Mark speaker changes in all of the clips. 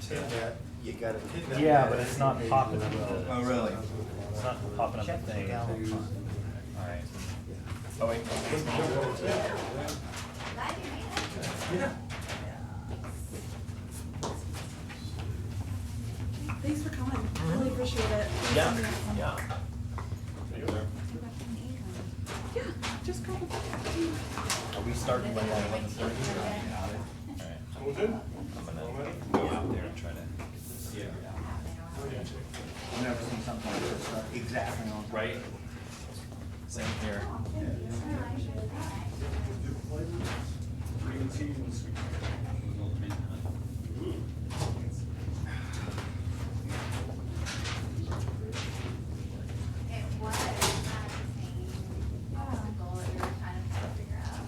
Speaker 1: pin that, you gotta pin that.
Speaker 2: Yeah, but it's not popping up.
Speaker 3: Oh, really?
Speaker 2: It's not popping up the thing. Alright. Oh, wait.
Speaker 4: Thanks for coming. Really appreciate it.
Speaker 2: Yeah, yeah.
Speaker 4: Yeah, just grab a.
Speaker 2: Are we starting like at 11:30? Alright.
Speaker 5: All good?
Speaker 2: I'm gonna go out there and try to get this.
Speaker 3: Yeah. I've never seen something like this exactly on.
Speaker 2: Right? Same here.
Speaker 5: Green tea and sweet.
Speaker 6: It was not the same obstacle that we were trying to figure out.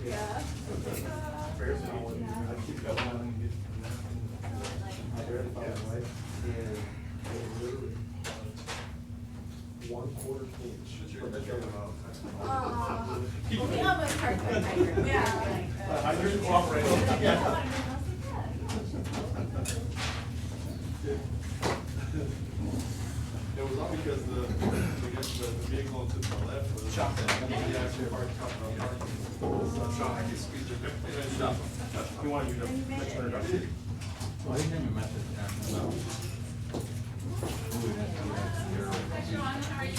Speaker 4: Yeah.
Speaker 5: Fair's not one. I keep that one and get. One quarter inch.
Speaker 6: We almost parked the hydrant.
Speaker 4: Yeah.
Speaker 5: I just cooperated. Yeah. It was all because the vehicle to the left was.
Speaker 3: Shot that.
Speaker 5: Yeah, actually parked on parking. So shot, I can squeeze it.
Speaker 3: Shot.
Speaker 5: We want you to make sure that's it.
Speaker 3: Well, he didn't mess it down. No.
Speaker 6: Sean, how are you?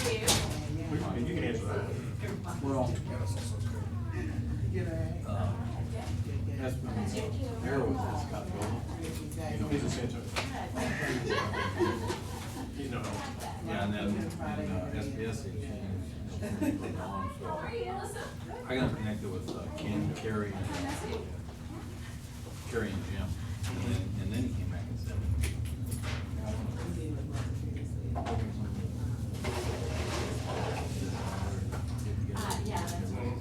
Speaker 5: You can answer that.
Speaker 3: Well, that's been, there was that Scott Gold.
Speaker 5: He's a Santo. He's no.
Speaker 3: Yeah, and then, SBS, they changed.
Speaker 6: How are you?
Speaker 3: I got connected with Ken, Carrie, and Jim, and then he came back and said.
Speaker 6: Yeah, that's right.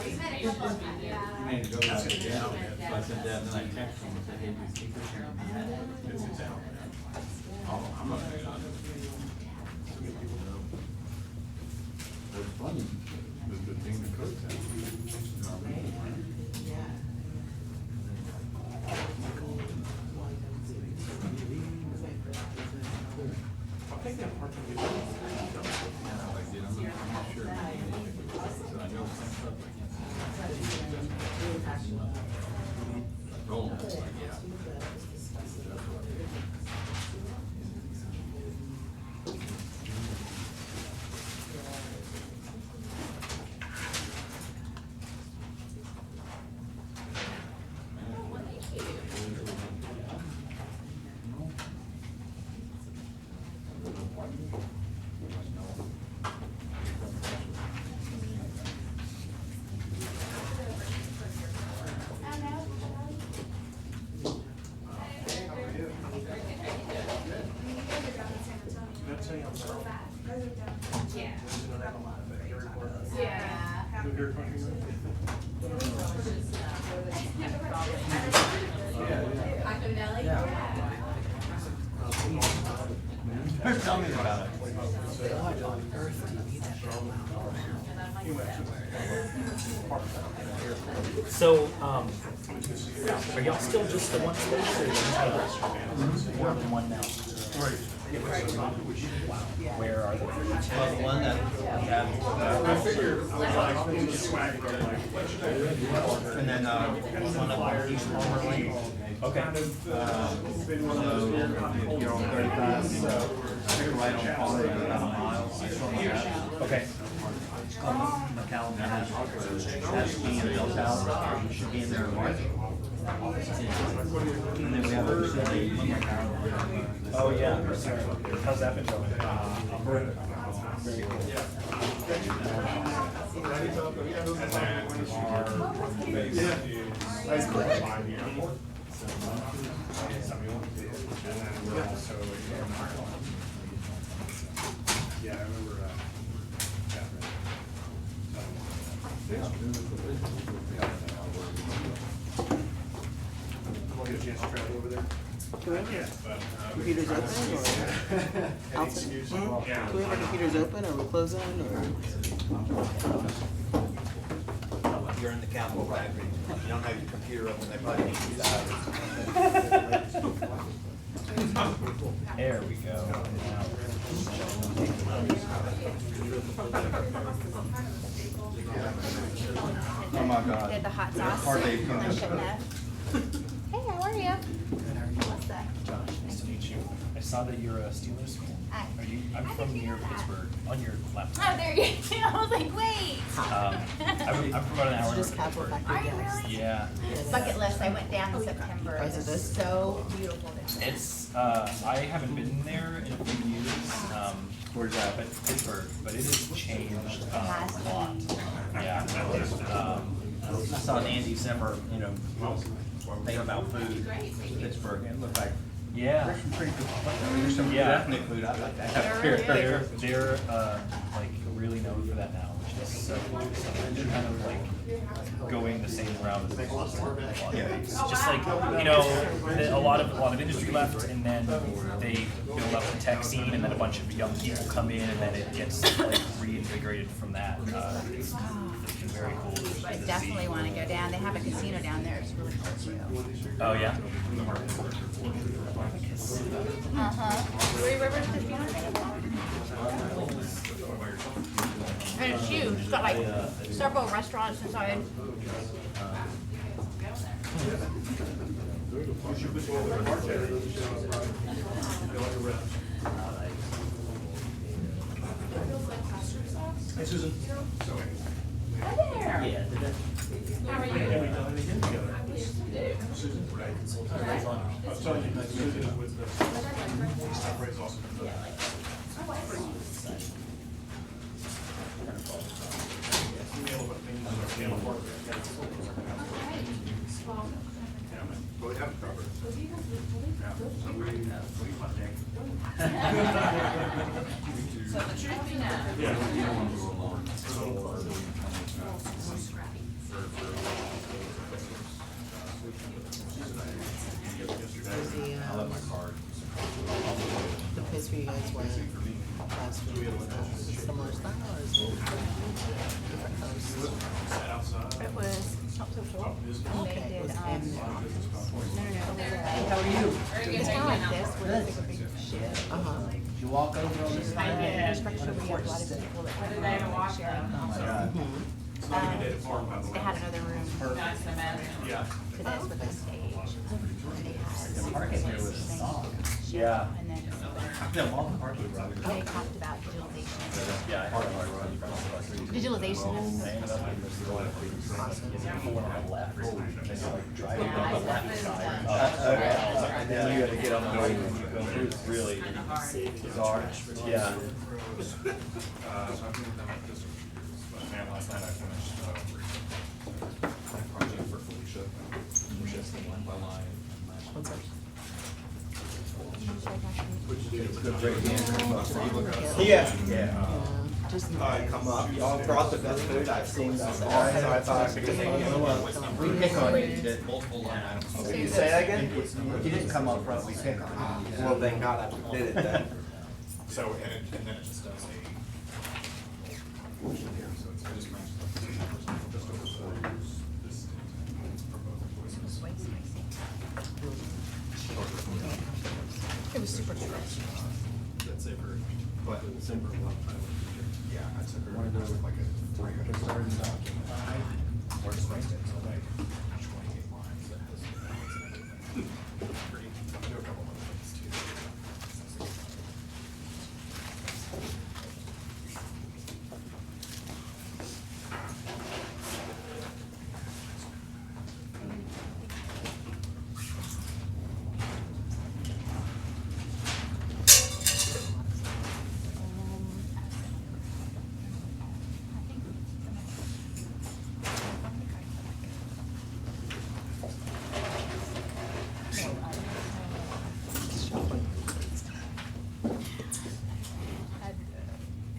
Speaker 6: We met a couple of times, yeah.
Speaker 3: He made it go back down, so I said that, and then I texted him and said, hey, do you think this here? It's down. Oh, I'm not gonna get on it. It's funny, the thing the coach said.
Speaker 5: I'll take that part from you.
Speaker 3: Yeah, like, dude, I'm not sure. So I know some stuff I can't say. Roll, like, yeah.
Speaker 5: That's how I'm sorry.
Speaker 6: Yeah.
Speaker 5: Who
Speaker 6: Yeah.
Speaker 5: here fucking
Speaker 6: Taco Deli?
Speaker 3: Tell me about it.
Speaker 2: So, are y'all still just the one space or you more than one now? Where are they?
Speaker 3: Well, the one that we have,
Speaker 5: I figured I was like, I'm just swag,
Speaker 3: and then, one of East Palmer Lane.
Speaker 2: Okay.
Speaker 3: So, you're on 35, so you're right on Palmer, about a mile.
Speaker 2: Okay.
Speaker 3: McAllen, that's me and Bill's house, you should be in there tomorrow. And then we have a facility.
Speaker 2: Oh, yeah. How's that been going? Very cool.
Speaker 5: Yeah, I remember, We'll get a chance to travel over there.
Speaker 7: Do we have our computers open or? Alton? Do we have our computers open or we're closing or?
Speaker 1: You're in the Capitol factory. You don't have your computer open, they probably need you
Speaker 2: There we go.
Speaker 1: Oh my God.
Speaker 6: Did the hot sauce.
Speaker 1: Hardly
Speaker 6: I
Speaker 1: come.
Speaker 6: shouldn't have. Hey, how are you? What's that?
Speaker 2: Josh, nice to meet you. I saw that you're a Steelers fan.
Speaker 6: Hi.
Speaker 2: Are you? I'm
Speaker 6: How
Speaker 2: from
Speaker 6: did you
Speaker 2: near
Speaker 6: know that?
Speaker 2: Pittsburgh. On your laptop.
Speaker 6: Oh, there you go. I was like, wait.
Speaker 2: I'm from about an hour
Speaker 7: Just
Speaker 2: north of
Speaker 7: Capitol
Speaker 2: Pittsburgh.
Speaker 7: Factory
Speaker 6: Are you
Speaker 7: guests.
Speaker 6: really?
Speaker 2: Yeah.
Speaker 6: Bucket list. I went down in September.
Speaker 7: Oh, is it this?
Speaker 6: So beautiful.
Speaker 2: It's I haven't been there in a few years.
Speaker 1: Where's that?
Speaker 2: But Pittsburgh, but it has changed a lot. Yeah.
Speaker 1: I saw an Andy Zimmer, thing about food in Pittsburgh, and it looked like,
Speaker 2: Yeah.
Speaker 1: there's some pretty good, there's some good
Speaker 2: Yeah.
Speaker 1: ethnic food, I'd like to have
Speaker 6: There
Speaker 1: here.
Speaker 6: really is.
Speaker 2: They're like really known for that now, which is so cool. So they're kind of like going the same route as a lot of things. It's just like, a lot of industry left, and then they build up the tech scene, and then a bunch of young people come in, and then it gets like reinvigorated from that. It's been very cool.
Speaker 6: I definitely want to go down. They have a casino down there. It's really cool too.
Speaker 2: Oh yeah.
Speaker 6: Three Rivers Casino. And it's huge. It's got like several restaurants inside.
Speaker 5: Hey, Susan.
Speaker 6: Hi there.
Speaker 1: Yeah, did that?
Speaker 6: How are you?
Speaker 5: Susan, right? I'm telling you, Susan is with the, Ray's also. Well, we have it covered.
Speaker 6: So the truth be known.
Speaker 3: I left my card.
Speaker 7: The place where you guys went last week, is it similar style or is it different house?
Speaker 6: It was not so full. And they did,
Speaker 7: Was
Speaker 6: no,
Speaker 7: in-
Speaker 6: How are you? It's kind of like this, where it's like a big ship.
Speaker 7: Uh-huh.
Speaker 1: You walk over on this
Speaker 6: The structure where you have a lot of people that kind of sharing. They had another room
Speaker 5: Yeah.
Speaker 6: to this with a stage. And they had
Speaker 1: The parking here was solid.
Speaker 2: Yeah.
Speaker 6: And then
Speaker 1: No, all the parking, Robert.
Speaker 6: they talked about digitalization.
Speaker 2: Yeah. I had
Speaker 6: Digitalization of
Speaker 2: I ended up pulling on the left, and then like driving on the left side.
Speaker 1: And then you gotta get on the right when you go through.
Speaker 2: It's really
Speaker 1: Bizarre.
Speaker 2: Yeah.
Speaker 3: So I've been with them like this for years, but man, last night I finished, my project for Felicia, which is the line by line.
Speaker 7: What's up?
Speaker 1: Yeah. Yeah.
Speaker 7: Yeah, just.
Speaker 1: Come up, y'all brought the best food I've seen thus far, so I thought, because, we pick on you, did.
Speaker 3: Multiple line items.
Speaker 1: Can you say that again? You didn't come up front, we pick on you. Well, thank God I did it then.
Speaker 3: So, and then it just does a. Here, so it's, it just matches up to the numbers, just over 4 years, this is for both voices.
Speaker 6: Way spicy. It was super fresh.
Speaker 3: That's it for, but December one, yeah, I took her, with like a 300 word document. Or just like, so like 28 lines that has. Pretty, I'll do a couple of things too.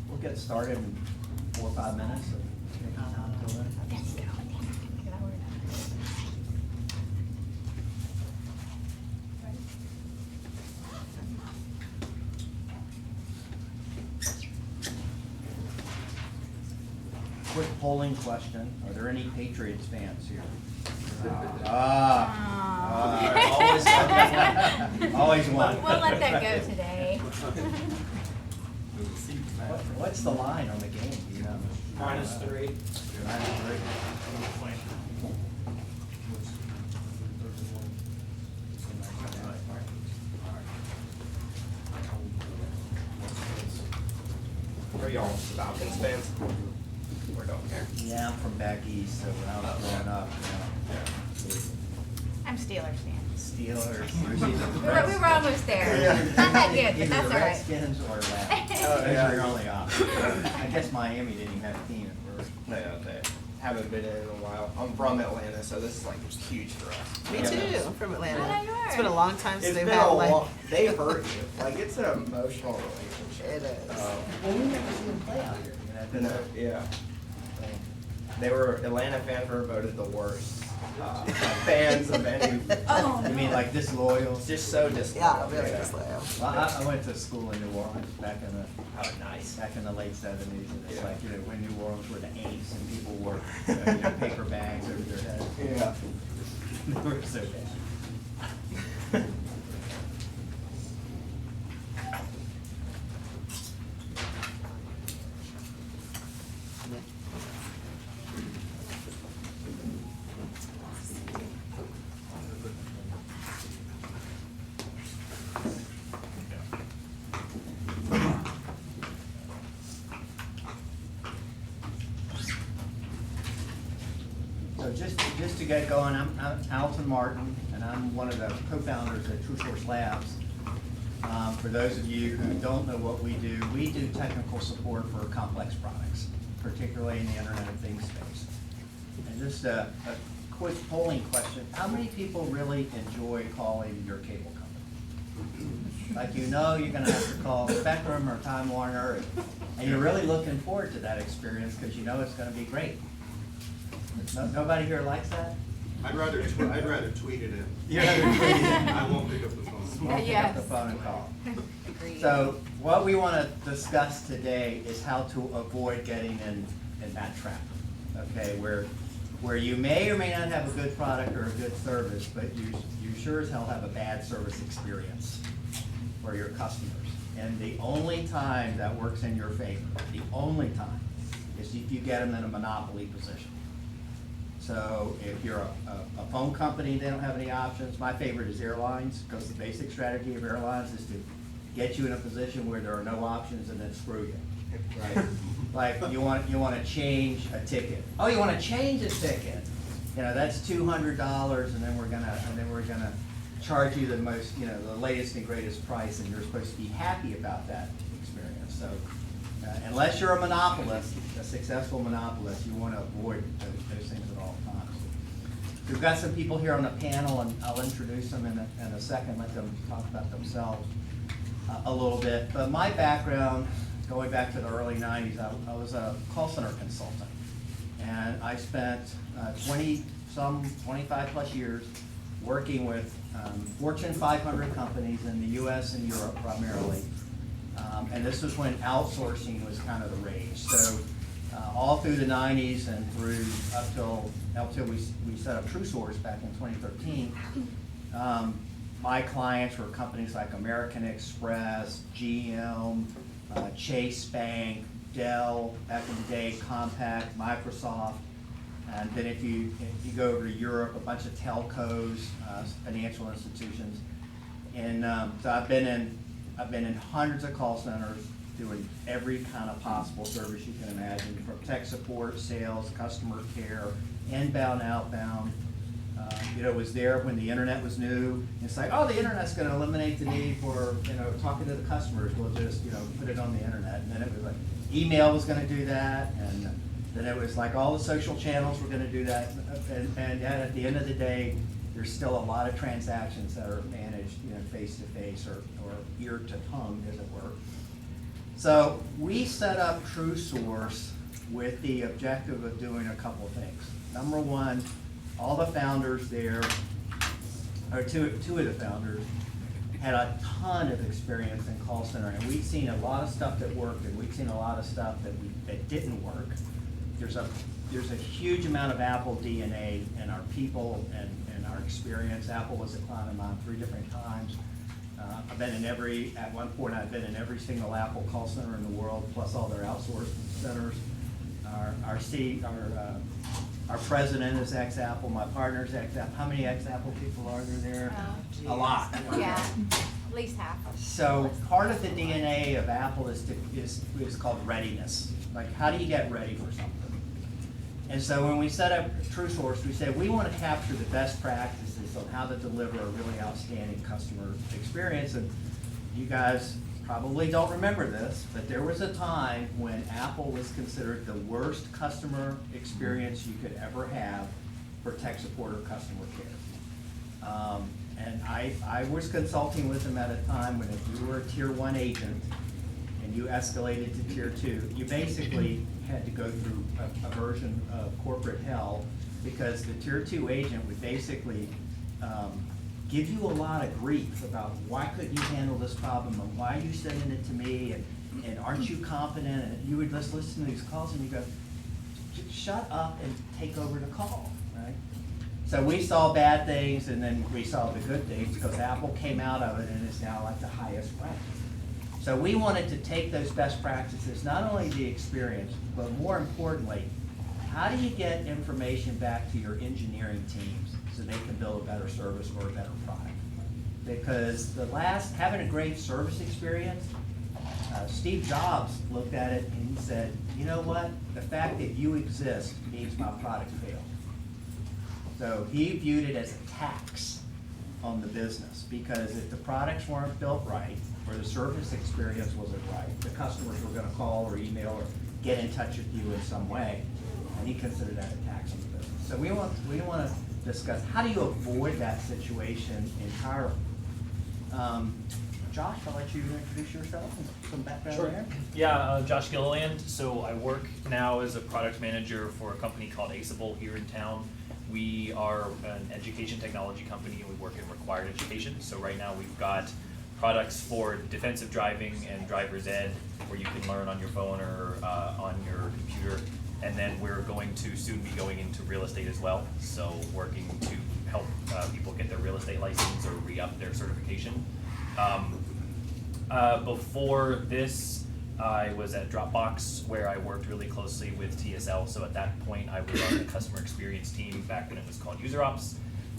Speaker 1: We'll get started in 4 or 5 minutes. quick polling question. Are there any Patriots fans here? Always one.
Speaker 6: We'll let that go today.
Speaker 1: What's the line on the game, do you know?
Speaker 8: -3.
Speaker 1: -3.
Speaker 8: Are y'all Falcons fans? Or don't care?
Speaker 1: Yeah, I'm from back east, so when I was growing up,
Speaker 6: I'm Steelers fan.
Speaker 1: Steelers.
Speaker 6: We were almost there. Not that good, but
Speaker 1: Either
Speaker 6: that's
Speaker 1: the
Speaker 6: all right.
Speaker 1: Redskins or Labs.
Speaker 8: Oh,
Speaker 1: Those
Speaker 8: yeah.
Speaker 1: are your only options. I guess Miami didn't even have a team at first.
Speaker 8: No, they haven't been in a while. I'm from Atlanta, so this is like huge for us.
Speaker 7: Me too, I'm from Atlanta.
Speaker 6: Oh, you are.
Speaker 7: It's been a long time since
Speaker 8: It's
Speaker 7: they've
Speaker 8: been
Speaker 7: had
Speaker 8: a
Speaker 7: like.
Speaker 8: long, they hurt you. Like, it's an emotional relationship.
Speaker 7: It is.
Speaker 1: Well, we never see them play out here.
Speaker 8: No, yeah. They were, Atlanta fans were voted the worst fans of any.
Speaker 6: Oh,
Speaker 1: You mean like disloyal?
Speaker 8: Just so disloyal.
Speaker 7: Yeah, very disloyal.
Speaker 1: Well, I went to school in New Orleans back in the
Speaker 8: Oh, nice.
Speaker 1: back in the late '70s, and it's
Speaker 8: Yeah.
Speaker 1: like, you know, when New Orleans were the Aints and people wore paper bags over their heads.
Speaker 8: Yeah.
Speaker 1: They were so bad. So just to get going, I'm Alton Martin, and I'm one of the co-founders at Trusource Labs. For those of you who don't know what we do technical support for complex products, particularly in the Internet of Things space. And just a quick polling question, how many people really enjoy calling your cable company? Like, you know you're gonna have to call Spectrum or Time Warner, and you're really looking forward to that experience because you know it's gonna be great. Nobody here likes that?
Speaker 5: I'd rather tweet it in.
Speaker 1: You'd rather tweet it in.
Speaker 5: I won't pick up the phone.
Speaker 1: Won't pick up the phone and call. So what we want to discuss today is how to avoid getting in that trap, okay? Where you may or may not have a good product or a good service, but you sure as hell have a bad service experience for your customers. And the only time that works in your favor, the only time, is if you get them in a monopoly position. So if you're a phone company, they don't have any options. My favorite is airlines, because the basic strategy of airlines is to get you in a position where there are no options and then screw you, right? Like, you want to change a ticket. Oh, you want to change a ticket? You know, that's $200, and then we're gonna charge you the most, you know, the latest and greatest price, and you're supposed to be happy about that experience. So unless you're a monopolist, a successful monopolist, you want to avoid those things at all times. We've got some people here on the panel, and I'll introduce them in a second, let them talk about themselves a little bit. But my background, going back to the early 90s, I was a call center consultant. And I spent 25 plus years working with Fortune 500 companies in the US and Europe primarily. And this was when outsourcing was kind of the rage. So all through the 90s and through up till we set up Trusource back in 2013, my clients were companies like American Express, GM, Chase Bank, Dell, back in the day, Compaq, Microsoft. And then if you go over to Europe, a bunch of telcos, financial institutions. And so I've been in hundreds of call centers doing every kind of possible service you can imagine, from tech support, sales, customer care, inbound, outbound. You know, was there when the internet was new. It's like, oh, the internet's going to eliminate the need for, you know, talking to the customers. We'll just, you know, put it on the internet. And then it was like, email was going to do that, and then it was like all the social channels were going to do that. And yet at the end of the day, there's still a lot of transactions that are managed, you know, face to face or ear to tongue, as it were. So we set up Trusource with the objective of doing a couple things. Number one, all the founders there, or two of the founders, had a ton of experience in call center, and we'd seen a lot of stuff that worked, and we'd seen a lot of stuff that didn't work there's a huge amount of Apple DNA in our people and our experience. Apple was a client of mine 3 different times. I've been in at one point I've been in every single Apple call center in the world, plus all their outsourced centers. Our president is ex-Apple, my partner's ex-Apple. How many ex-Apple people are there?
Speaker 6: Oh.
Speaker 1: A lot.
Speaker 6: Yeah, at least half.
Speaker 1: So part of the DNA of Apple is called readiness. Like, how do you get ready for something? And so when we set up Trusource, we said we want to capture the best practices on how to deliver a really outstanding customer experience. And you guys probably don't remember this, but there was a time when Apple was considered the worst customer experience you could ever have for tech support or customer care. And I was consulting with them at a time when if you were a tier 1 agent and you escalated to tier 2, you basically had to go through a version of corporate hell, because the tier 2 agent would basically give you a lot of grief about why couldn't you handle this problem and why are you sending it to me and aren't you competent, and you would just listen to these calls and you go, shut up and take over the call, right? So we saw bad things and then we saw the good things, because Apple came out of it and is now like the highest ranked. So we wanted to take those best practices, not only the experience, but more importantly, how do you get information back to your engineering teams so they can build a better service or a better product? Because having a great service experience, Steve Jobs looked at it and he said, you know what? The fact that you exist means my product failed. So he viewed it as a tax on the business, because if the products weren't built right, or the service experience wasn't right, the customers were gonna call or email or get in touch with you in some way, and he considered that a tax on the business. So we want to discuss, how do you avoid that situation entirely? Josh, I'll let you introduce yourself and some background there.
Speaker 2: Yeah, Josh Gilliland. So I work now as a product manager for a company called Aceable here in town. We are an education technology company and we work in required education. So right now we've got products for defensive driving and driver's ed, where you can learn on your phone or on your computer. And then we're going to soon be going into real estate as well. So working to help people get their real estate license or re-up their certification. Before this, I was at Dropbox, where I worked really closely with TSL. So at that point, I was on the customer experience team back when it was called User Ops.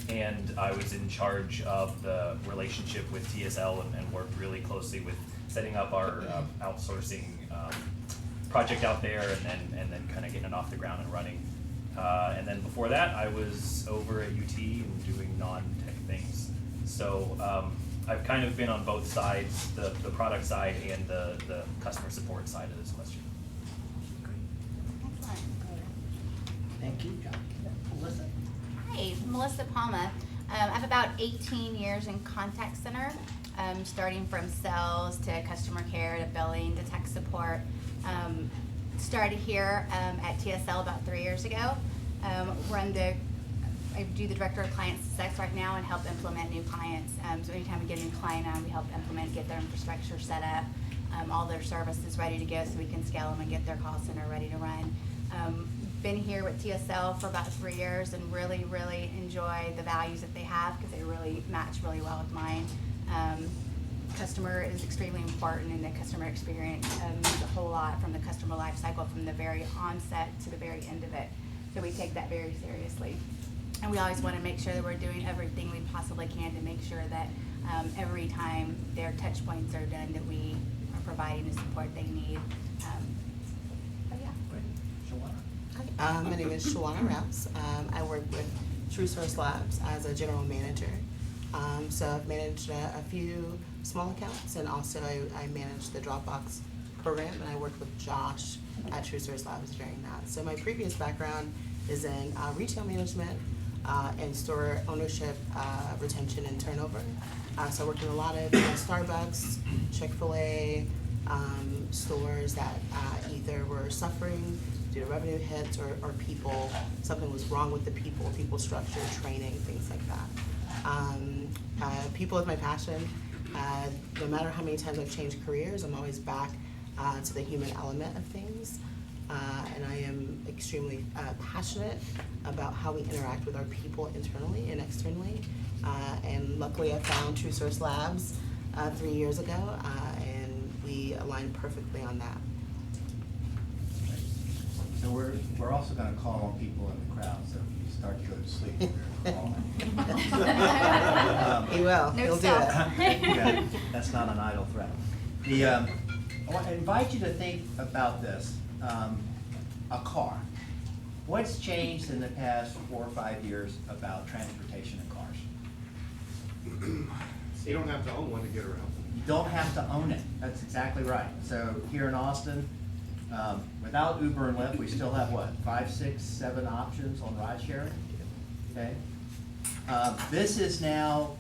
Speaker 2: And I was in charge of the relationship with TSL and worked really closely with setting up our outsourcing project out there, and then kind of getting it off the ground and running. And then before that, I was over at UT and doing non-tech things. So I've kind of been on both sides, the product side and the customer support side of this question.
Speaker 6: Excellent.
Speaker 1: Thank you, Josh. Melissa?
Speaker 6: Hi, Melissa Palma. I have about 18 years in contact center, starting from sales to customer care to billing to tech support. Started here at TSL about 3 years ago. I do the director of client success right now and help implement new clients. So anytime we get a new client on, we help implement, get their infrastructure set up, all their services ready to go so we can scale them and get their call center ready to run. Been here with TSL for about 3 years and really, really enjoy the values that they have, because they really match really well with mine. Customer is extremely important, and the customer experience means a whole lot from the customer life cycle, from the very onset to the very end of it. So we take that very seriously. And we always want to make sure that we're doing everything we possibly can to make sure that every time their touch points are done, that we are providing the support they need. But yeah.
Speaker 1: Shawana?
Speaker 7: Hi, my name is Shawana Rouse. I work with Trusource Labs as a general manager. So I've managed a few small accounts, and also I manage the Dropbox program, and I worked with Josh at Trusource Labs during that. So my previous background is in retail management and store ownership, retention, and turnover. So I worked in a lot of Starbucks, Chick-fil-A, stores that either were suffering due to revenue hits or people, something was wrong with the people structure, training, things like that. People is my passion. No matter how many times I've changed careers, I'm always back to the human element of things. and I am extremely passionate about how we interact with our people internally and externally. And luckily I found Trusource Labs 3 years ago, and we aligned perfectly on that.
Speaker 1: So we're also gonna call on people in the crowd, so if you start to go to sleep, we're gonna call on.
Speaker 7: He will,
Speaker 6: No
Speaker 7: he'll do
Speaker 6: stop.
Speaker 7: it.
Speaker 1: Yeah, that's not an idle threat. I want to invite you to think about this. A car. What's changed in the past 4 or 5 years about transportation in cars?
Speaker 5: You don't have to own one to get around.
Speaker 1: You don't have to own it. That's exactly right. So here in Austin, without Uber and Lyft, we still have what, 5, 6, 7 options on ride sharing? Okay. This is now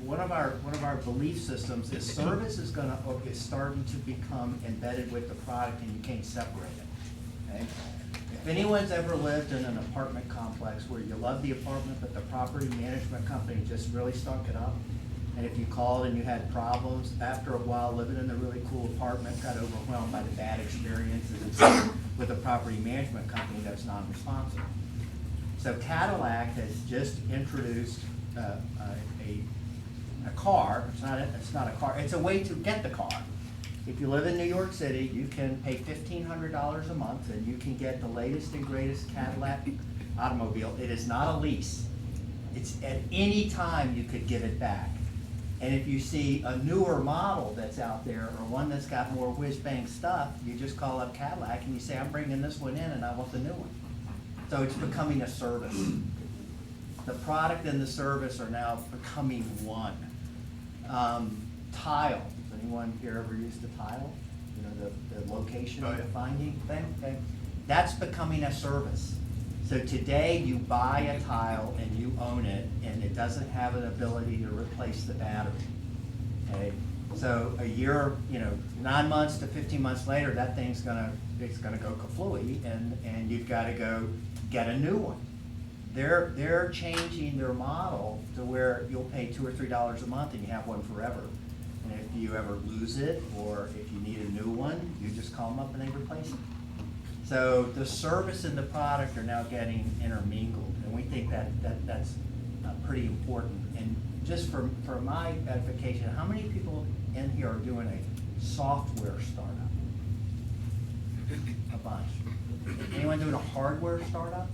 Speaker 1: one of our belief systems is service is starting to become embedded with the product, and you can't separate it. Okay? If anyone's ever lived in an apartment complex where you love the apartment, but the property management company just really stunk it up, and if you called and you had problems, after a while, living in the really cool apartment got overwhelmed by the bad experiences with the property management company that's non-responsive. So Cadillac has just introduced a car. It's not a car. It's a way to get the car. If you live in New York City, you can pay $1,500 a month, and you can get the latest and greatest Cadillac automobile. It is not a lease. It's at any time you could give it back. And if you see a newer model that's out there, or one that's got more whiz-bang stuff, you just call up Cadillac and you say, I'm bringing this one in and I want the new one. So it's becoming a service. The product and the service are now becoming one. Tile. Has anyone here ever used a tile? You know, the location of the finding thing? Okay. That's becoming a service. So today you buy a tile and you own it, and it doesn't have an ability to replace the battery. Okay. So a year, 9 months to 15 months later, that thing's gonna go kaflooey, and you've got to go get a new one. They're changing their model to where you'll pay $2 or $3 a month and you have one forever. And if you ever lose it, or if you need a new one, you just call them up and they replace it. So the service and the product are now getting intermingled, and we think that's pretty important. And just for my edification, how many people in here are doing a software startup? A bunch. Anyone doing a hardware startup?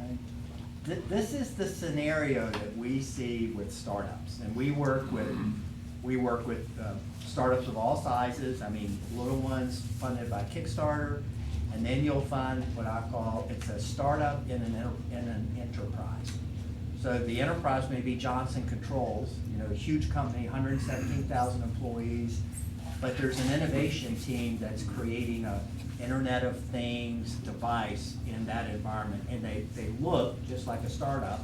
Speaker 1: Okay. This is the scenario that we see with startups, and we work with startups of all sizes. I mean, little ones funded by Kickstarter, and then you'll find what I call it's a startup in an enterprise. So the enterprise may be Johnson Controls, a huge company, 117,000 employees, but there's an innovation team that's creating a Internet of Things device in that environment, and they look just like a startup,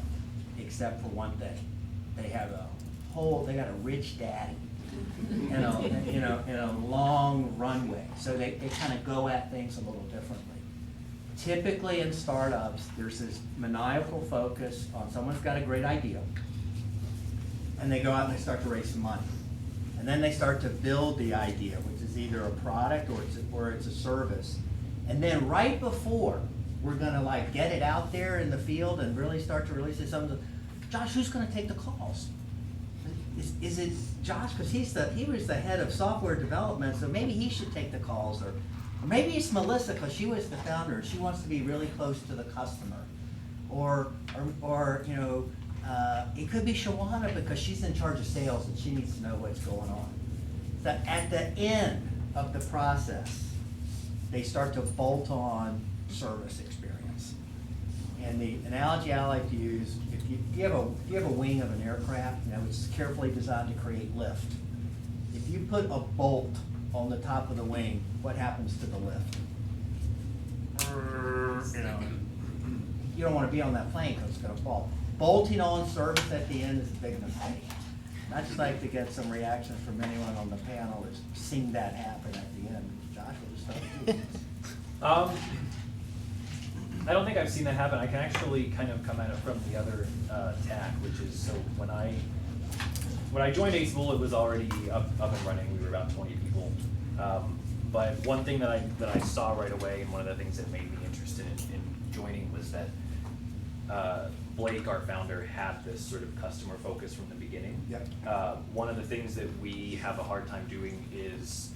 Speaker 1: except for one thing. They got a rich daddy and a long runway. So they kind of go at things a little differently. Typically in startups, there's this maniacal focus on someone's got a great idea, and they go out and they start to raise some money. And then they start to build the idea, which is either a product or it's a service. And then right before we're gonna get it out there in the field and really start to release it, someone says, Josh, who's gonna take the calls? Is it Josh? Because he was the head of software development, so maybe he should take the calls. Or maybe it's Melissa, because she was the founder and she wants to be really close to the customer. Or it could be Shawana, because she's in charge of sales and she needs to know what's going on. So at the end of the process, they start to bolt on service experience. And the analogy I like to use, if you have a wing of an aircraft, it's carefully designed to create lift. If you put a bolt on the top of the wing, what happens to the lift? You don't want to be on that plane because it's going to fall. Bolting on service at the end is a big mistake. I'd just like to get some reactions from anyone on the panel that's seen that happen at the end. Josh, we'll just start with you.
Speaker 2: I don't think I've seen that happen. I can actually kind of come at it from the other tack, which is, so when I joined Aceville, it was already up and running. We were about 20 people. But one thing that I saw right away, and one of the things that made me interested in joining was that Blake, our founder, had this sort of customer focus from the beginning.
Speaker 1: Yep.
Speaker 2: One of the things that we have a hard time doing is,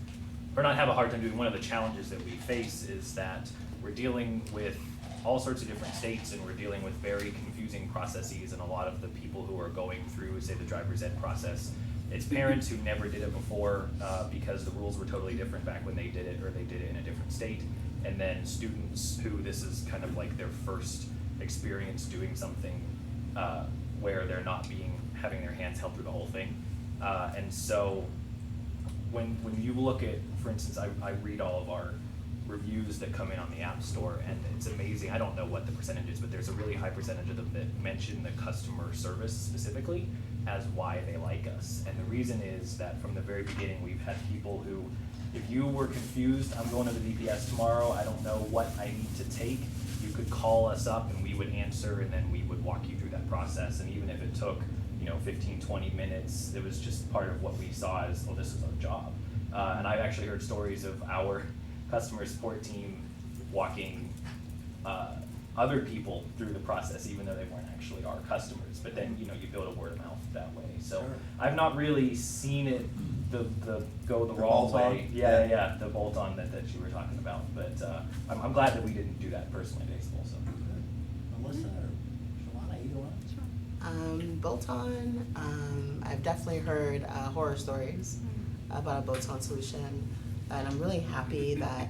Speaker 2: or not have a hard time doing, one of the challenges that we face is that we're dealing with all sorts of different states, and we're dealing with very confusing processes, and a lot of the people who are going through, say, the driver's ed process, it's parents who never did it before because the rules were totally different back when they did it, or they did it in a different state, and then students who this is kind of like their first experience doing something where they're not having their hands held through the whole thing. And so when you look at, for instance, I read all of our reviews that come in on the App Store, and it's amazing. I don't know what the percentage is, but there's a really high percentage of them that mention the customer service specifically as why they like us. And the reason is that from the very beginning, we've had people who, if you were confused, I'm going to the DPS tomorrow, I don't know what I need to take, you could call us up and we would answer, and then we would walk you through that process. And even if it took 15, 20 minutes, it was just part of what we saw as, oh, this is our job. And I've actually heard stories of our customer support team walking other people through the process, even though they weren't actually our customers. But then, you build a word of mouth that way. So
Speaker 1: Sure.
Speaker 2: I've not really seen it the go the
Speaker 1: The
Speaker 2: wrong
Speaker 1: bolt-on?
Speaker 2: way. Yeah, the bolt-on that you were talking about. But I'm glad that we didn't do that personally, baseball. So.
Speaker 1: Melissa or Shawana, either one?
Speaker 7: Bolt-on, I've definitely heard horror stories about a bolt-on solution, and I'm really happy that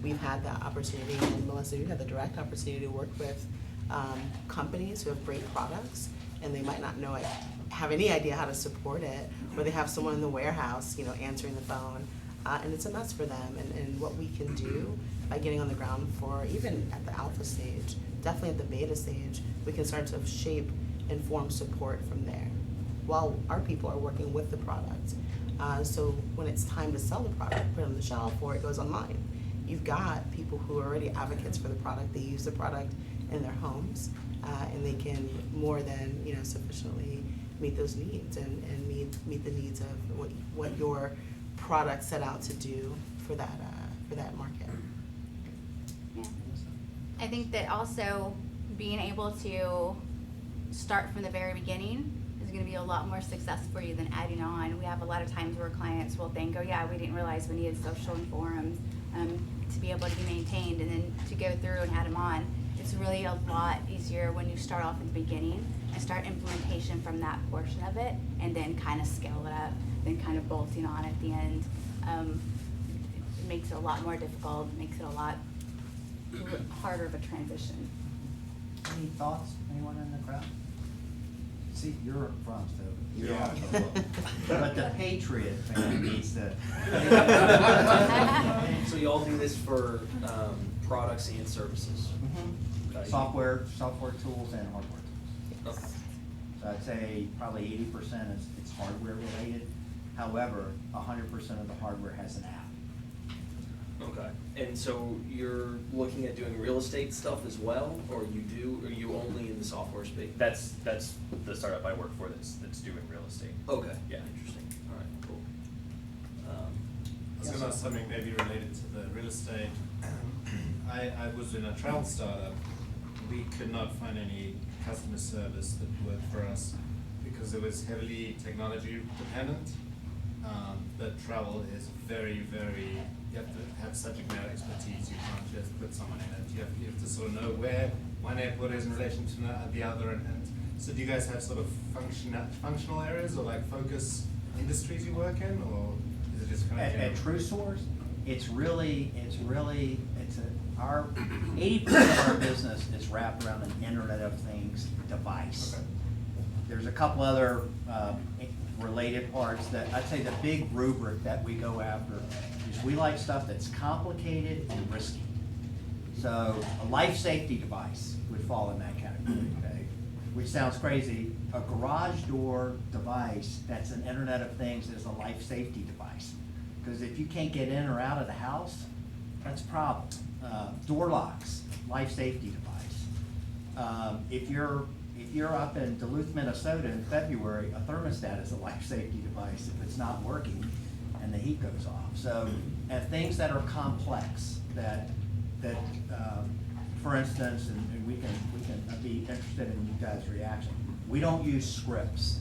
Speaker 7: we've had that opportunity, and Melissa, you had the direct opportunity to work with companies who have great products, and they might not have any idea how to support it, or they have someone in the warehouse, answering the phone, and it's a mess for them. And what we can do by getting on the ground for, even at the alpha stage, definitely at the beta stage, we can start to shape and form support from there, while our people are working with the product. So when it's time to sell the product, put it on the shelf, or it goes online, you've got people who are already advocates for the product. They use the product in their homes, and they can more than sufficiently meet those needs and meet the needs of what your product set out to do for that market.
Speaker 6: Yeah. I think that also being able to start from the very beginning is going to be a lot more success for you than adding on. We have a lot of times where clients will think, oh yeah, we didn't realize we needed social and forums to be able to be maintained, and then to go through and add them on. It's really a lot easier when you start off at the beginning and start implementation from that portion of it, and then kind of scale it up, then kind of bolting on at the end. It makes it a lot more difficult, makes it a lot harder of a transition.
Speaker 1: Any thoughts, anyone in the crowd? See, you're from, so you're
Speaker 3: Yeah.
Speaker 1: off the hook. But the Patriot fan needs to.
Speaker 9: So you all do this for products and services? Okay.
Speaker 1: Software tools and hardware tools.
Speaker 9: Okay.
Speaker 1: So I'd say probably 80% is it's hardware related. However, 100% of the hardware has an app.
Speaker 9: Okay, and so you're looking at doing real estate stuff as well, or are you only in the software space?
Speaker 2: That's the startup I work for that's doing real estate.
Speaker 9: Okay,
Speaker 2: Yeah.
Speaker 9: interesting, all right, cool.
Speaker 3: I was going to ask something maybe related to the real estate. I was in a travel startup. We could not find any customer service that worked for us because it was heavily technology dependent. But travel is very, very, you have to have subject matter expertise. You can't just put someone in it. You have to sort of know where one airport is in relation to the other. And so do you guys have sort of functional areas or like focus industries you work in, or is it just kind of
Speaker 1: At
Speaker 3: general?
Speaker 1: Trusource, our 80% of our business is wrapped around an Internet of Things device.
Speaker 3: Okay.
Speaker 1: There's a couple other related parts that I'd say the big rubric that we go after is we like stuff that's complicated and risky. So a life safety device would fall in that category, okay? Which sounds crazy. A garage door device that's an Internet of Things is a life safety device. Because if you can't get in or out of the house, that's a problem. Door locks, life safety device. If you're up in Duluth, Minnesota in February, a thermostat is a life safety device if it's not working. And and the heat goes off. So, and things that are complex that, for instance, and we can be interested in you guys' reaction. We don't use scripts.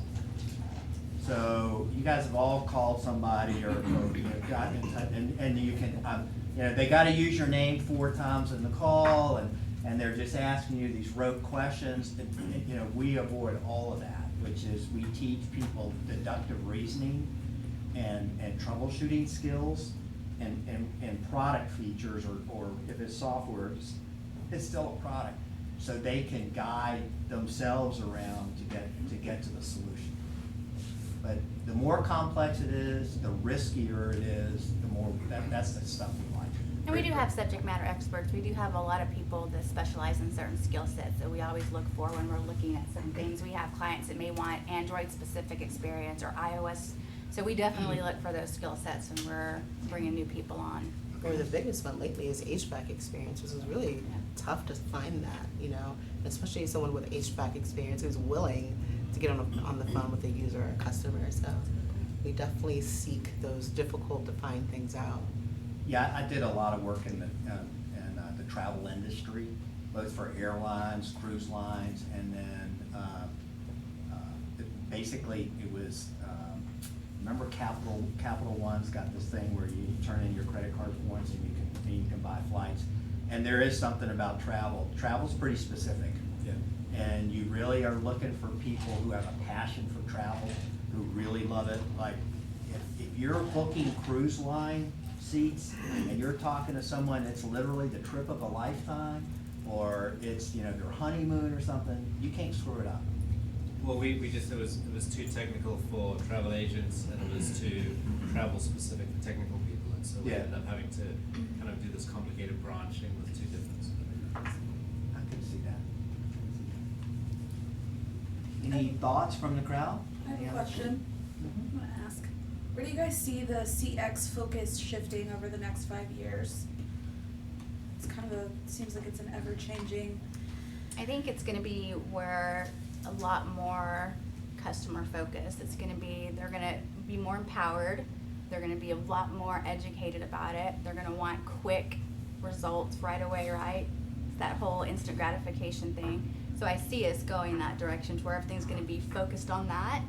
Speaker 1: So you guys have all called somebody or you know, gotten in touch, and you can, you know, they gotta use your name 4 times in the call, and they're just asking you these rote questions. And, you know, we avoid all of that, which is we teach people deductive reasoning and troubleshooting skills and product features, or if it's software, it's still a product. So they can guide themselves around to get to the solution. But the more complex it is, the riskier it is, the more, that's the stuff we like.
Speaker 6: And we do have subject matter experts. We do have a lot of people that specialize in certain skill sets that we always look for when we're looking at some things. We have clients that may want Android-specific experience or iOS. So we definitely look for those skill sets when we're bringing new people on.
Speaker 7: Or the biggest one lately is HVAC experience, which is really tough to find that, you know, especially someone with HVAC experience who's willing to get on the phone with a user or a customer. So we definitely seek those difficult to find things out.
Speaker 1: Yeah, I did a lot of work in the travel industry, both for airlines, cruise lines, and then basically it was, remember Capital One's got this thing where you turn in your credit card points and you can buy flights. And there is something about travel. Travel's pretty specific.
Speaker 3: Yeah.
Speaker 1: And you really are looking for people who have a passion for travel, who really love it. Like, if you're booking cruise line seats and you're talking to someone that's literally the trip of a lifetime, or it's, you know, their honeymoon or something, you can't screw it up.
Speaker 10: Well, we just, it was too technical for travel agents, and it was too travel specific for technical people, and so we ended up having to kind of do this complicated branching with 2 different.
Speaker 1: I can see that. Any thoughts from the crowd?
Speaker 4: I have
Speaker 1: Any
Speaker 4: a
Speaker 1: other-
Speaker 4: question. I'm gonna ask, where do you guys see the CX focus shifting over the next 5 years? It's kind of seems like it's an ever-changing.
Speaker 6: I think it's gonna be where a lot more customer focused. It's gonna be, they're gonna be more empowered. They're gonna be a lot more educated about it. They're gonna want quick results right away, right? It's that whole instant gratification thing. So I see us going that direction to where everything's gonna be focused on that,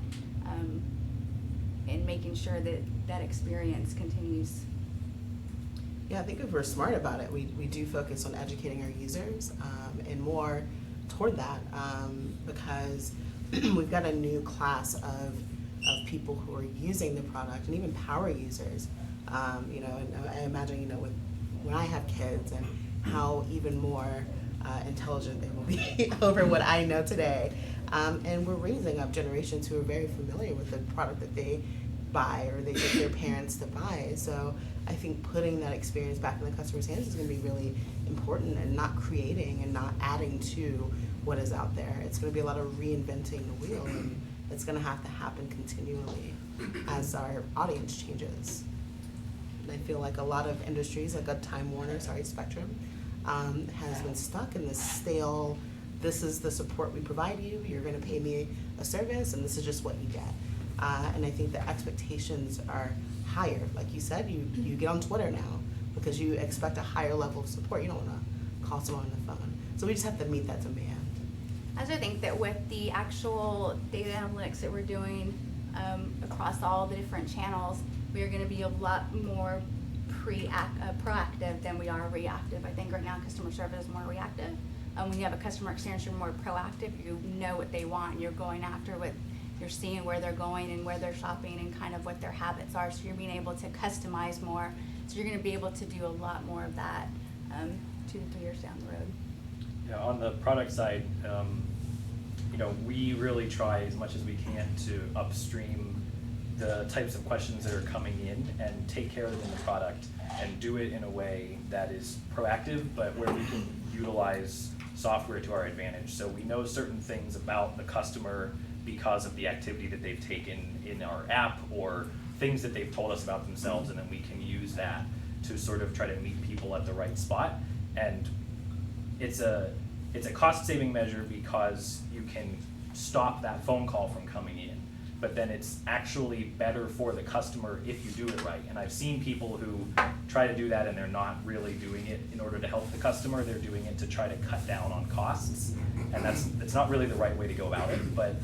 Speaker 6: and making sure that that experience continues.
Speaker 7: Yeah, I think if we're smart about it, we do focus on educating our users and more toward that because we've got a new class of people who are using the product, and even power users. You know, and I imagine, you know, when I have kids and how even more intelligent they will be over what I know today. And we're raising up generations who are very familiar with the product that they buy or they get their parents to buy. So I think putting that experience back in the customer's hands is going to be really important, and not creating and not adding to what is out there. It's going to be a lot of reinventing the wheel, and it's going to have to happen continually as our audience changes. And I feel like a lot of industries, like a Time Warner, Spectrum, has been stuck in this stale, this is the support we provide you, you're going to pay me a service, and this is just what you get. And I think the expectations are higher. Like you said, you get on Twitter now because you expect a higher level of support. You don't want to call someone on the phone. So we just have to meet that demand.
Speaker 6: I also think that with the actual data analytics that we're doing across all the different channels, we are going to be a lot more proactive than we are reactive. I think right now customer service is more reactive. When you have a customer experience, you're more proactive. You know what they want, and you're going after what you're seeing, where they're going and where they're shopping and kind of what their habits are. So you're being able to customize more. So you're going to be able to do a lot more of that 2 to 3 years down the road.
Speaker 2: Yeah, on the product side, you know, we really try as much as we can to upstream the types of questions that are coming in and take care of them in the product and do it in a way that is proactive, but where we can utilize software to our advantage. So we know certain things about the customer because of the activity that they've taken in our app or things that they've told us about themselves, and then we can use that to sort of try to meet people at the right spot. And it's a cost-saving measure because you can stop that phone call from coming in. but then it's actually better for the customer if you do it right. And I've seen people who try to do that and they're not really doing it in order to help the customer, they're doing it to try to cut down on costs. And it's not really the right way to go about it, but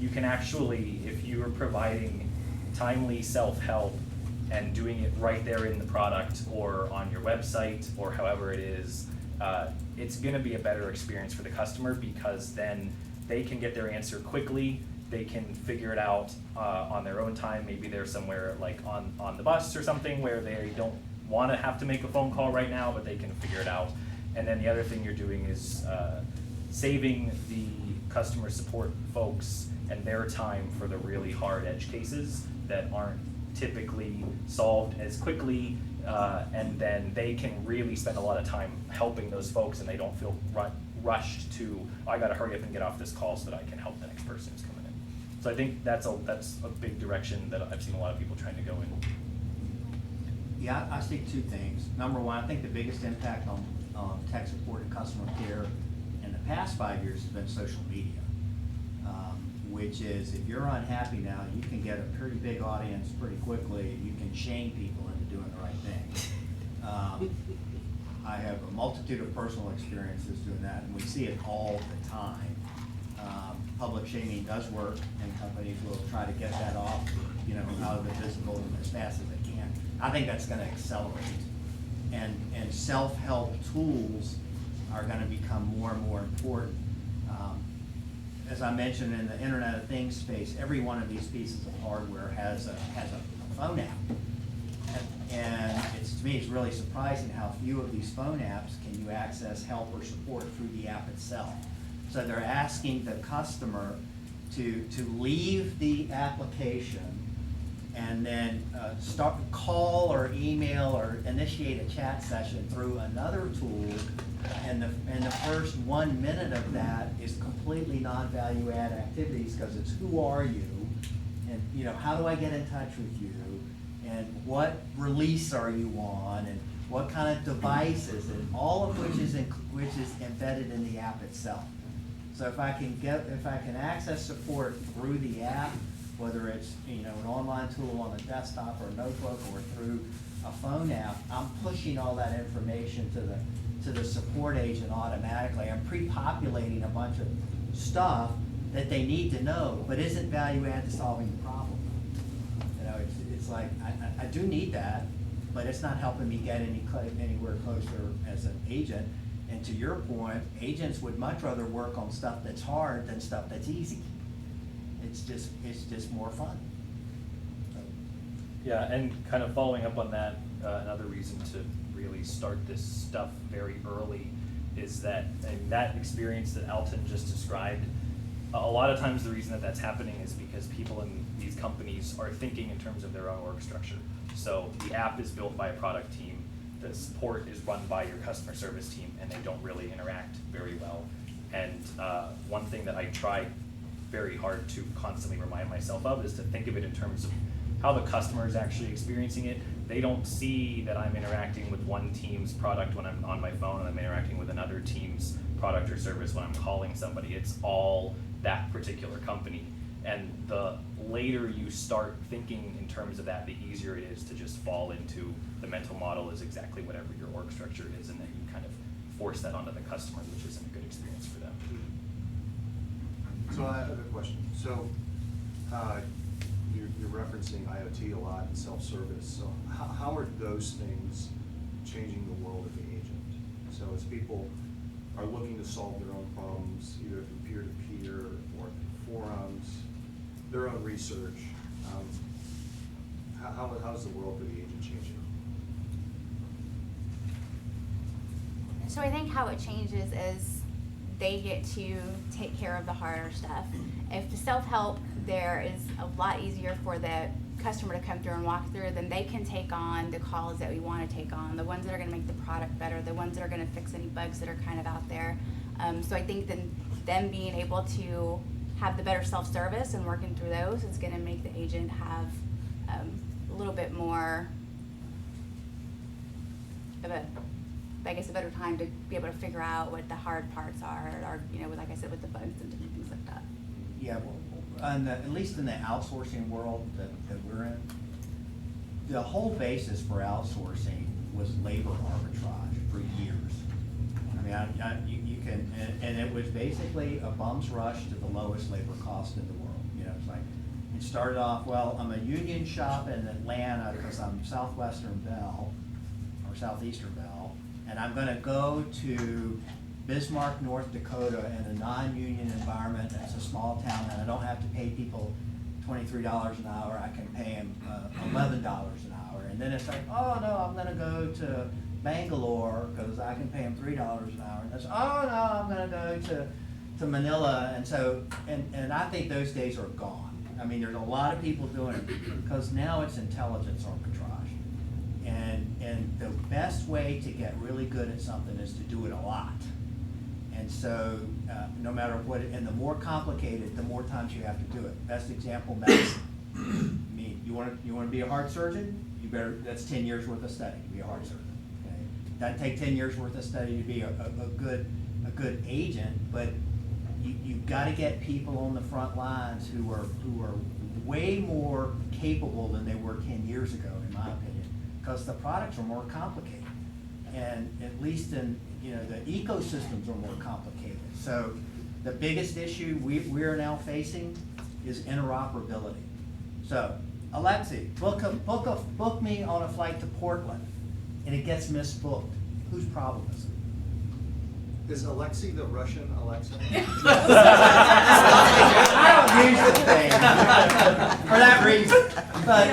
Speaker 2: you can actually, if you are providing timely self-help and doing it right there in the product or on your website or however it is, it's gonna be a better experience for the customer, because then they can get their answer quickly, they can figure it out on their own time. Maybe they're somewhere like on the bus or something where they don't wanna have to make a phone call right now, but they can figure it out. And then the other thing you're doing is saving the customer support folks and their time for the really hard edge cases that aren't typically solved as quickly, and then they can really spend a lot of time helping those folks, and they don't feel rushed to, I gotta hurry up and get off this call so that I can help the next person who's coming in. So I think that's a big direction that I've seen a lot of people trying to go in.
Speaker 1: Yeah, I see two things. Number one, I think the biggest impact on tech support and customer care in the past 5 years has been social media. Which is, if you're unhappy now, you can get a pretty big audience pretty quickly, and you can shame people into doing the right thing. I have a multitude of personal experiences doing that, and we see it all the time. Public shaming does work, and companies will try to get that off, out of the visible as fast as they can. I think that's gonna accelerate. And self-help tools are gonna become more and more important. As I mentioned, in the Internet of Things space, every one of these pieces of hardware has a phone app. And to me, it's really surprising how few of these phone apps can you access help or support through the app itself. So they're asking the customer to leave the application and then call or email or initiate a chat session through another tool, and the first 1 minute of that is completely non-value add activities, because it's who are you, and how do I get in touch with you, and what release are you on, and what kind of devices, and all of which is embedded in the app itself. So if I can access support through the app, whether it's an online tool on a desktop or a notebook or through a phone app, I'm pushing all that information to the support agent automatically. I'm pre-populating a bunch of stuff that they need to know, but isn't value add to solving the problem. It's like I do need that, but it's not helping me get anywhere closer as an agent. And to your point, agents would much rather work on stuff that's hard than stuff that's easy. It's just more fun.
Speaker 2: Yeah, and kind of following up on that, another reason to really start this stuff very early is that, and that experience that Alton just described, a lot of times the reason that that's happening is because people in these companies are thinking in terms of their own org structure. So the app is built by a product team, the support is run by your customer service team, and they don't really interact very well. And one thing that I try very hard to constantly remind myself of is to think of it in terms of how the customer is actually experiencing it. They don't see that I'm interacting with one team's product when I'm on my phone, and I'm interacting with another team's product or service when I'm calling somebody. It's all that particular company. And the later you start thinking in terms of that, the easier it is to just fall into the mental model is exactly whatever your org structure is, and then you kind of force that onto the customer, which isn't a good experience for them.
Speaker 3: So I have a question. So you're referencing IoT a lot and self-service. So how are those things changing the world of the agent? So as people are looking to solve their own problems, either through peer-to-peer or through forums, their own research, how's the world for the agent changing?
Speaker 6: So I think how it changes is they get to take care of the harder stuff. If the self-help there is a lot easier for the customer to come through and walk through, then they can take on the calls that we want to take on, the ones that are going to make the product better, the ones that are going to fix any bugs that are kind of out there. So I think then them being able to have the better self-service and working through those is going to make the agent have a little bit more of a, I guess, a better time to be able to figure out what the hard parts are, or like I said, with the bugs and different things like that.
Speaker 1: Yeah, at least in the outsourcing world that we're in, the whole basis for outsourcing was labor arbitrage for years. I mean, you can, and it was basically a bum's rush to the lowest labor cost in the world. You know, it's like, it started off, well, I'm a union shop in Atlanta because I'm Southwestern Bell, or Southeastern Bell, and I'm gonna go to Bismarck, North Dakota in a non-union environment. It's a small town and I don't have to pay people $23 an hour. I can pay them $11 an hour. And then it's like, oh no, I'm gonna go to Bangalore because I can pay them $3 an hour. And it's, oh no, I'm gonna go to Manila. And so, and I think those days are gone. I mean, there's a lot of people doing it because now it's intelligence arbitrage. And the best way to get really good at something is to do it a lot. And so, no matter what, and the more complicated, the more times you have to do it. Best example, medicine. I mean, you want to be a heart surgeon? You better. That's 10 years worth of study to be a heart surgeon. Okay, doesn't take 10 years worth of study to be a good agent, but you've got to get people on the front lines who are way more capable than they were 10 years ago, in my opinion, because the products are more complicated. And at least in, you know, the ecosystems are more complicated. So the biggest issue we're now facing is interoperability. So Alexi, book me on a flight to Portland, and it gets misbooked. Whose problem is it?
Speaker 3: Is Alexi the Russian Alexa?
Speaker 1: I don't use the thing for that reason. But,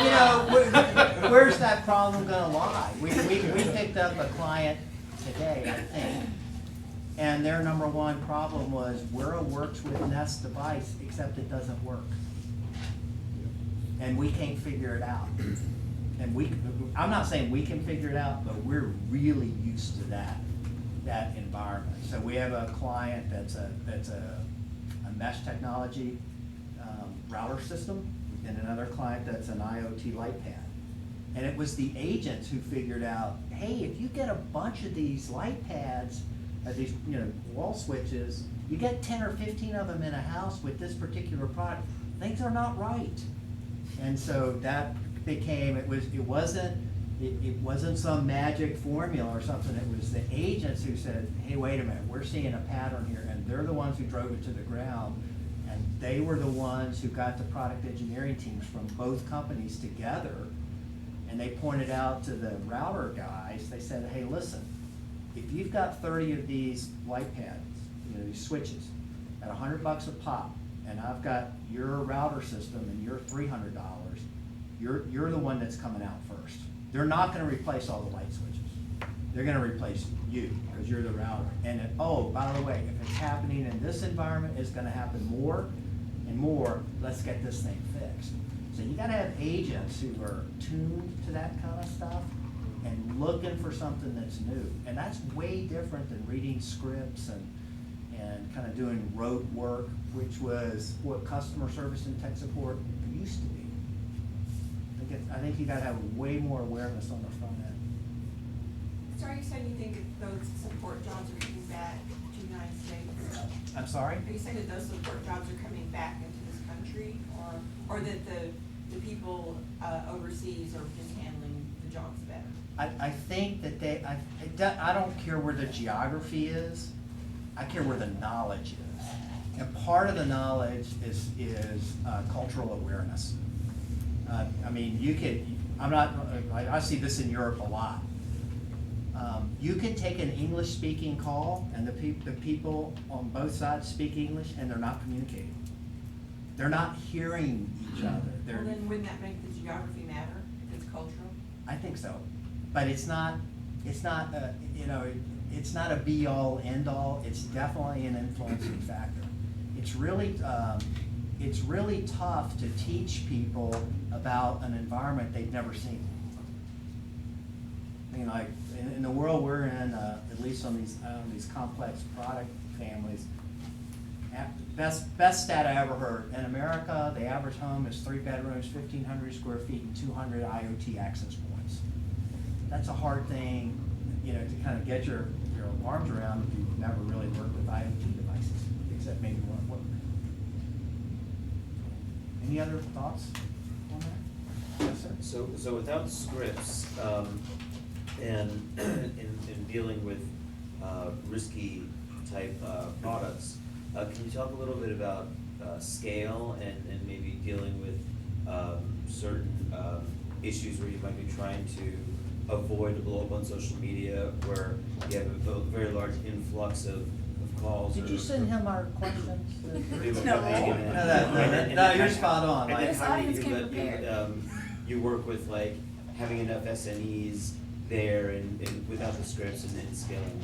Speaker 1: you know, where's that problem gonna lie? We picked up a client today, I think, and their number one problem was Wero works with Nest device, except it doesn't work. And we can't figure it out. And I'm not saying we can figure it out, but we're really used to that environment. So we have a client that's a mesh technology router system, and another client that's an IoT light pad. And it was the agents who figured out, hey, if you get a bunch of these light pads, these wall switches, you get 10 or 15 of them in a house with this particular product, things are not right. And so that became, it wasn't some magic formula or something. It was the agents who said, hey, wait a minute, we're seeing a pattern here, and they're the ones who drove it to the ground. And they were the ones who got the product engineering teams from both companies together, and they pointed out to the router guys, they said, hey, listen, if you've got 30 of these light pads, these switches, at $100 a pop, and I've got your router system and you're $300, you're the one that's coming out first. They're not gonna replace all the light switches. They're gonna replace you, because you're the router. And oh, by the way, if it's happening in this environment, it's gonna happen more and more. Let's get this thing fixed. So you gotta have agents who are tuned to that kind of stuff and looking for something that's new. And that's way different than reading scripts and kind of doing rote work, which was what customer service and tech support used to be. I think you gotta have way more awareness on the front end.
Speaker 11: So are you saying you think that those support jobs are coming back to the United States?
Speaker 1: I'm sorry?
Speaker 11: Are you saying that those support jobs are coming back into this country, or that the people overseas are just handling the jobs better?
Speaker 1: I think that I don't care where the geography is, I care where the knowledge is. And part of the knowledge is cultural awareness. I mean, I see this in Europe a lot. You can take an English-speaking call, and the people on both sides speak English, and they're not communicating. They're not hearing each other.
Speaker 11: Well, then wouldn't that make the geography matter if it's cultural?
Speaker 1: I think so, but it's not a be-all, end-all. It's definitely an influencing factor. It's really tough to teach people about an environment they've never seen. I mean, like in the world we're in, at least on these complex product families, best stat I ever heard. In America, the average home is 3 bedrooms, 1,500 square feet, and 200 IoT access points. That's a hard thing, to kind of get your arms around if you've never really worked with IoT devices, except maybe one. Any other thoughts on that? Yes, sir.
Speaker 12: So without scripts, and in dealing with risky type products, can you talk a little bit about scale and maybe dealing with certain issues where you might be trying to avoid to blow up on social media, where you have a very large influx of calls?
Speaker 1: Did you send him our questions?
Speaker 12: People
Speaker 4: No.
Speaker 12: coming in and-
Speaker 1: No, you're spot on.
Speaker 12: And then
Speaker 4: This
Speaker 12: how do
Speaker 4: audience
Speaker 12: you
Speaker 4: came
Speaker 12: let-
Speaker 4: prepared.
Speaker 12: you work with like having enough SNEs there and without the scripts and then scaling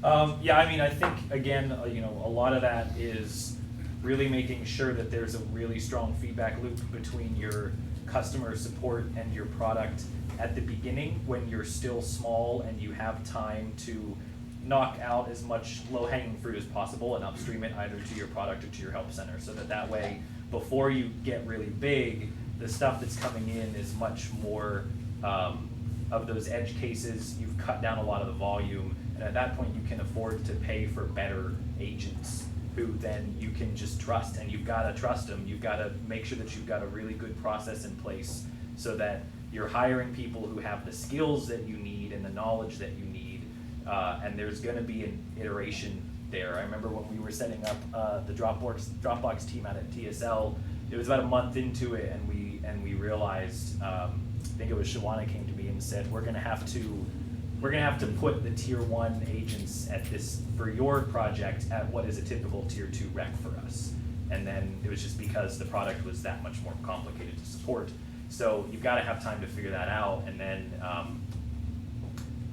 Speaker 12: that?
Speaker 2: Yeah, I mean, I think, again, a lot of that is really making sure that there's a really strong feedback loop between your customer support and your product at the beginning, when you're still small and you have time to knock out as much low-hanging fruit as possible and upstream it either to your product or to your help center, so that way, before you get really big, the stuff that's coming in is much more of those edge cases. You've cut down a lot of the volume, and at that point you can afford to pay for better agents who then you can just trust, and you've got to trust them. You've got to make sure that you've got a really good process in place so that you're hiring people who have the skills that you need and the knowledge that you need, and there's going to be an iteration there. I remember when we were setting up the Dropbox team out at TSL, it was about a month into it, and we realized, I think it was Shawana came to me and said, we're gonna have to put the tier 1 agents at this, for your project, at what is a typical tier 2 rec for us. And then it was just because the product was that much more complicated to support. So you've got to have time to figure that out, and then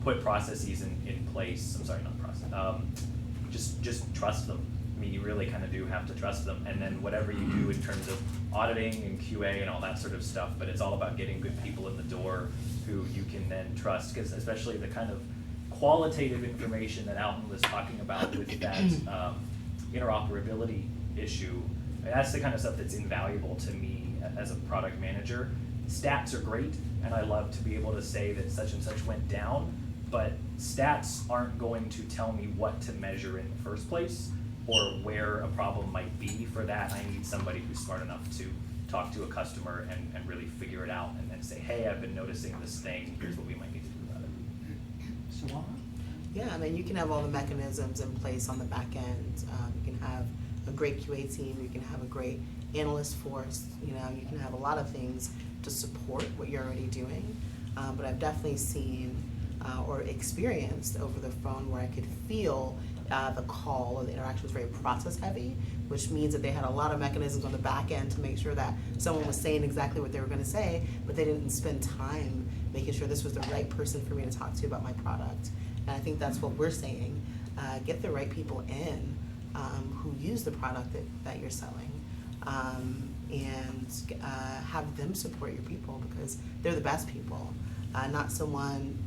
Speaker 2: put processes in place. I'm sorry, not process. Just trust them. I mean, you really kind of do have to trust them, and then whatever you do in terms of auditing and QA and all that sort of stuff, but it's all about getting good people in the door who you can then trust, because especially the kind of qualitative information that Alton was talking about with that interoperability issue, that's the kind of stuff that's invaluable to me as a product manager. Stats are great, and I love to be able to say that such and such went down, but stats aren't going to tell me what to measure in the first place, or where a problem might be. For that, I need somebody who's smart enough to talk to a customer and really figure it out, and then say, hey, I've been noticing this thing, here's what we might need to do about it.
Speaker 1: Shawana?
Speaker 7: Yeah, I mean, you can have all the mechanisms in place on the back end. You can have a great QA team, you can have a great analyst force, you can have a lot of things to support what you're already doing. But I've definitely seen or experienced over the phone where I could feel the call or the interaction was very process heavy, which means that they had a lot of mechanisms on the back end to make sure that someone was saying exactly what they were going to say, but they didn't spend time making sure this was the right person for me to talk to about my product. And I think that's what we're saying. Get the right people in who use the product that you're selling, and have them support your people, because they're the best people, not someone,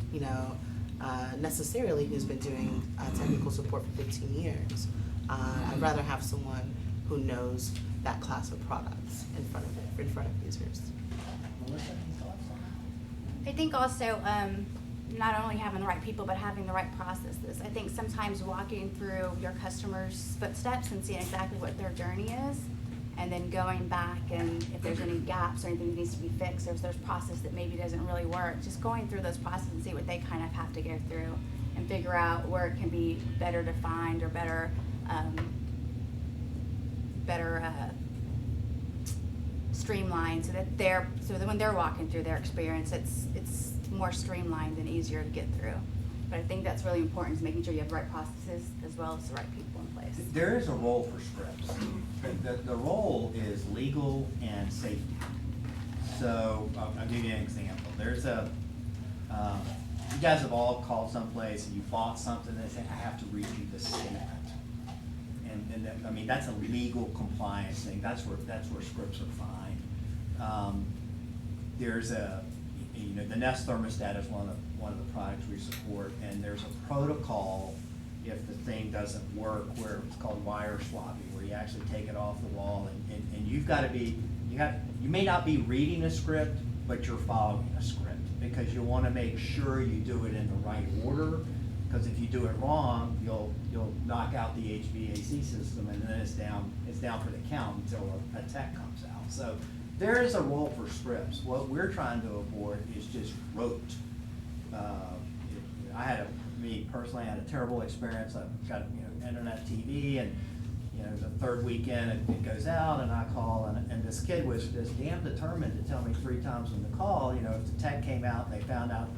Speaker 7: necessarily who's been doing technical support for 15 years. I'd rather have someone who knows that class of products in front of users.
Speaker 1: Melissa, any thoughts on that?
Speaker 6: I think also, not only having the right people, but having the right processes. I think sometimes walking through your customers' footsteps and seeing exactly what their journey is, and then going back, and if there's any gaps or anything that needs to be fixed, or if there's process that maybe doesn't really work, just going through those processes and see what they kind of have to go through, and figure out where it can be better defined or better streamlined, so that when they're walking through their experience, it's more streamlined and easier to get through. But I think that's really important, is making sure you have the right processes as well as the right people in place.
Speaker 1: There is a role for scripts. The role is legal and safety. So I'll give you an example. There's you guys have all called someplace and you bought something and they say, I have to read you the statement. And I mean, that's a legal compliance thing. That's where scripts are fine. There's the Nest thermostat is one of the products we support, and there's a protocol if the thing doesn't work, where it's called wire swapping, where you actually take it off the wall, and you've got to be, you may not be reading a script, but you're following a script, because you want to make sure you do it in the right order, Because if you do it wrong, you'll knock out the HVAC system, and then it's down for the count until a tech comes out. So there is a role for scripts. What we're trying to avoid is just rote. Me personally, I had a terrible experience. I've got internet TV, and the third weekend it goes out, and I call, and this kid was just damn determined to tell me 3 times on the call, if the tech came out and they found out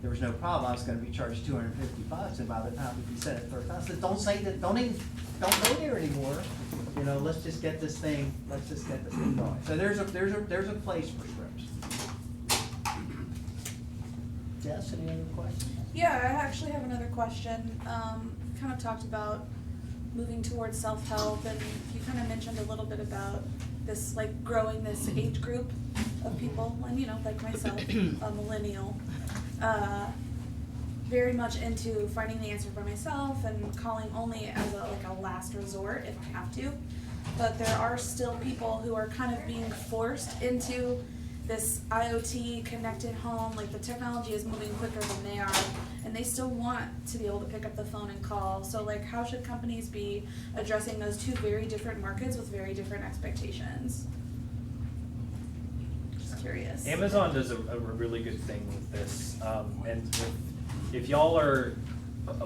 Speaker 1: there was no problem, I was going to be charged $250, and by the time he said it third time, I said, don't say that, don't go there anymore. Let's just get this thing going. So there's a place for scripts. Jess, any other questions?
Speaker 4: Yeah, I actually have another question. Kind of talked about moving towards self-help, and you kind of mentioned a little bit about this, like growing this age group of people, and like myself, a millennial, very much into finding the answer by myself and calling only as a last resort if I have to. But there are still people who are kind of being forced into this IoT connected home, like the technology is moving quicker than they are, and they still want to be able to pick up the phone and call. So like, how should companies be addressing those two very different markets with very different expectations? Just curious.
Speaker 2: Amazon does a really good thing with this, and if y'all are,